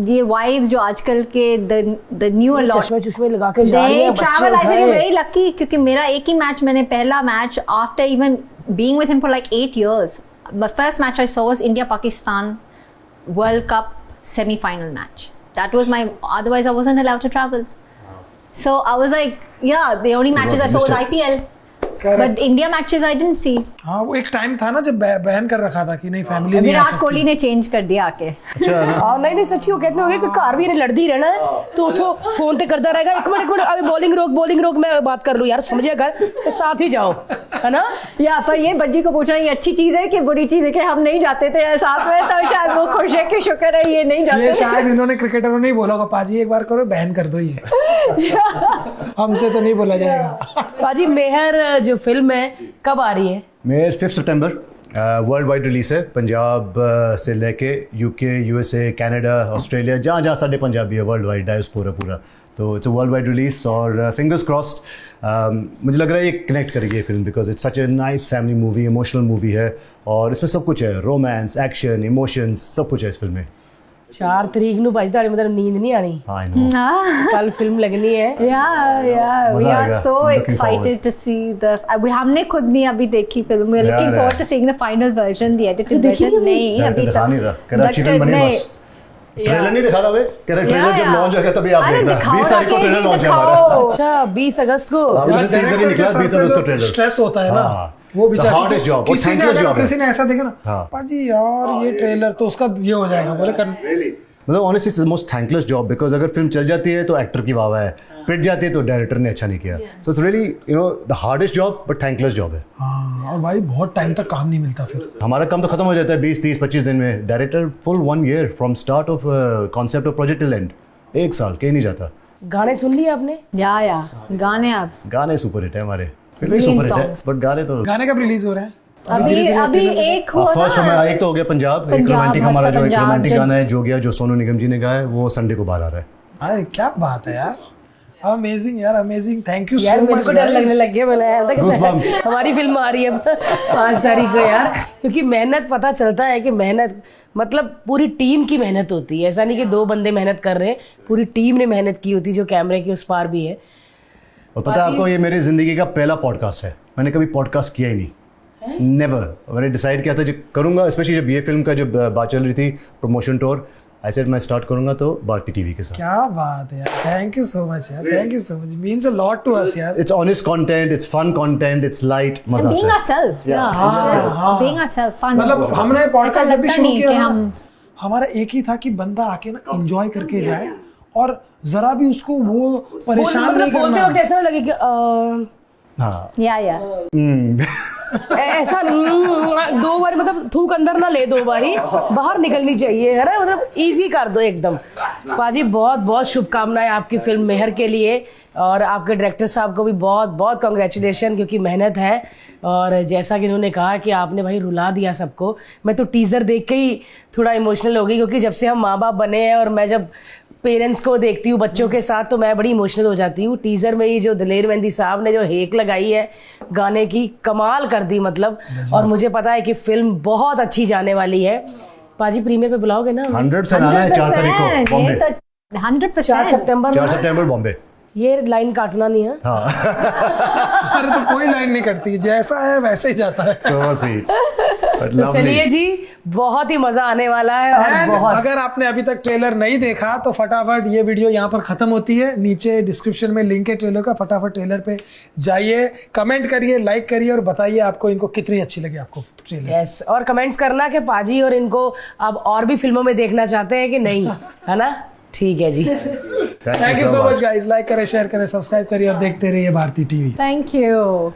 ये वाइव्स जो आजकल के द न्यू अलॉट
चश्मे लगा के जा रही हैं,
ट्रैवल, आई
बच्चे
थिंक वेरी लकी, क्योंकि मेरा एक ही मैच, मैंने पहला match after even being with him for like 8 years, my first match I saw was India Pakistan World Cup semi-final match. That was my, otherwise I wasn't allowed to travel, so I was like, yeah, the only matches I saw was IPL, but India matches I didn't see.
हाँ वो एक time था ना जब ban कर रखा था कि नहीं फैमिली नहीं आ
विराट
सकती।
कोहली ने चेंज कर दिया आके।
नहीं सच्ची वो कहते होंगे कि घर भी लड़दी रहना है तो फोन ते करता रहेगा, एक मिनट अभी बॉलिंग रोक मैं बात कर लूँ यार, समझेगा तो साथ ही जाओ, है ना?
या पर ये बज्जी को पूछना ये अच्छी चीज है कि बुरी चीज है कि हम नहीं जाते थे साथ में, तो शायद वो खुश है कि शुक्र है ये नहीं
ये
जाते थे।
शायद इन्होंने क्रिकेटरों ने ही बोला होगा, पाजी एक बार करो बैन कर दो ये, हमसे तो नहीं बोला जाएगा।
पाजी मेहर जो फिल्म है कब आ रही है?
मेरे 5 सितंबर वर्ल्ड वाइड रिलीज है, पंजाब से लेके यूके, यूएसए, कनाडा, ऑस्ट्रेलिया, जहाँ जहाँ साढ़े पंजाबी है, वर्ल्ड वाइड डायस्पोरा पूरा, तो it's a world wide release, और फिंगर्स क्रॉस्ड मुझे लग रहा है ये कनेक्ट करेगी ये film, because it's such a nice family movie, emotional movie है, और इसमें सब कुछ है, रोमांस, एक्शन, इमोशंस, सब कुछ है इस फिल्म में।
4 तरीक ਨੂੰ ਭਾਜੀ ਤੁਹਾਡੇ ਮਤਲਬ ਨੀਂਦ ਨਹੀਂ ਆਣੀ
हाँ आई नो
ਕੱਲ ਫਿल्म लगनी है
yeah, we
मजा
are
आएगा.
so
Looking
excited to see the. We हमने खुद नहीं अभी देखी film. We're looking
yeah.
forward to seeing the final version, the edited
देखी
version.
नहीं
नहीं अभी
दिखा नहीं रहा कह रहा अच्छी फिल्म बनी है बस ट्रेलर नहीं दिखा रहा बे कह रहा ट्रेलर जब लॉन्च होगा तभी आप
अरे
देखना
दिखाओ
20 तारीख को
ना,
ट्रेलर
कहीं
लॉन्च है
दिखाओ.
हमारा
अच्छा 20 अगस्त को
अभी तो टीजर ही
डायरेक्टर के
निकला
सर
20
पे
अगस्त को
जो
ट्रेलर
स्ट्रेस होता है ना
हाँ.
वो
The
बेचारा
hardest job, वो
किसी ने
thankless
अगर
job है.
किसी ने ऐसा देखा ना
हाँ.
पाजी यार ये ट्रेलर तो उसका ये हो जाएगा बोले कर
मतलब honestly it's the most thankless job because अगर फिल्म चल जाती है तो एक्टर की वाह है पिट जाती है तो डायरेक्टर ने अच्छा नहीं किया so it's really you know the hardest job but thankless job है
हाँ और भाई बहुत टाइम तक काम नहीं मिलता फिर
हमारा काम तो खत्म हो जाता है 20 30 25 दिन में director full 1 year from start of concept of project till and 1 साल कहीं नहीं जाता
गाने सुन लिए आपने
या गाने अब
गाने सुपर हिट है हमारे फिर भी
Main
सुपर हिट है
songs.
बट गाने तो
गाने कब रिलीज हो रहे हैं
अभी एक हुआ
फर्स्ट
ना.
हमें एक तो हो गया पंजाब एक
पंजाब,
रोमांटिक हमारा जो एक
पंजाब,
रोमांटिक
जब-
गाना है जो गया जो सोनू निगम जी ने गाया है वो संडे को बाहर आ रहा है
भाई क्या बात है यार अमेजिंग यार अमेजिंग थैंक यू
यार
सो
मेरे
मच
को डर लगने लग गया मैंने ऐसा कि
Goosebumps.
हमारी फिल्म आ रही है 5 तारीख को यार क्योंकि मेहनत पता चलता है कि मेहनत मतलब पूरी टीम की मेहनत होती है ऐसा नहीं कि 2 बंदे मेहनत कर रहे हैं पूरी टीम ने मेहनत की होती है जो कैमरे के उस पार भी है
और पता है आपको ये मेरी जिंदगी का पहला पॉडकास्ट है मैंने कभी पॉडकास्ट किया ही नहीं नेवर मैंने डिसाइड किया था जब करूंगा स्पेशली जब ये फिल्म का जब बात चल रही थी प्रमोशन टूर ऐसे मैं स्टार्ट करूंगा तो भारती टीवी के साथ
क्या बात है यार थैंक यू सो मच यार thank you so much means a lot to us यार
it's honest content it's fun content it's light मजा
being
आता है
ourselves, yeah, being ourselves, fun.
मतलब हमने पॉडकास्ट
ऐसा
जब भी
लगता
शुरू
नहीं
किया
कि
था
हम
ना, हमारा एक ही था कि बंदा आके ना एंजॉय करके जाए और जरा भी उसको वो परेशान नहीं
बोलते
करना
वक्त ऐसा ना लगे कि
हाँ
या
ऐसा 2 बार मतलब थूक अंदर ना ले 2 बारी बाहर निकलनी चाहिए है ना मतलब इजी कर दो एकदम पाजी बहुत बहुत शुभकामनाएं आपकी फिल्म मेहर के लिए और आपके डायरेक्टर साहब को भी बहुत बहुत कॉन्ग्रेचुलेशन क्योंकि मेहनत है और जैसा कि इन्होंने कहा कि आपने भाई रुला दिया सबको मैं तो टीज़र देख के ही थोड़ा इमोशनल हो गई क्योंकि जब से हम माँ बाप बने हैं और मैं जब पेरेंट्स को देखती हूँ बच्चों के साथ तो मैं बड़ी इमोशनल हो जाती हूँ टीज़र में ही जो दलेर मेहंदी साहब ने जो हेक लगाई है गाने की कमाल कर दी मतलब और मुझे पता है कि फिल्म बहुत अच्छी जाने वाली है पाजी प्रीमियर पे बुलाओगे ना
100% आना है 4 तारीख को
ये
बॉम्बे
तो 100%.
4 सितंबर
4 सितंबर बॉम्बे
ये लाइन काटना नहीं है
अरे तो कोई लाइन नहीं करती जैसा है वैसे ही जाता है
सो स्वीट बट
तो चलिए जी बहुत ही मजा आने वाला है और
And
बहुत
अगर आपने अभी तक ट्रेलर नहीं देखा तो फटाफट ये वीडियो यहाँ पर खत्म होती है नीचे डिस्क्रिप्शन में लिंक है ट्रेलर का फटाफट ट्रेलर पे जाइए कमेंट करिए लाइक करिए और बताइए आपको इनको कितनी अच्छी लगी आपको ट्रेलर
यस और कमेंट्स करना कि पाजी और इनको अब और भी फिल्मों में देखना चाहते हैं कि नहीं है ना ठीक है जी
thank you so much guys like करें शेयर करें सब्सक्राइब करिए और देखते रहिए भारती टीवी
Thank you.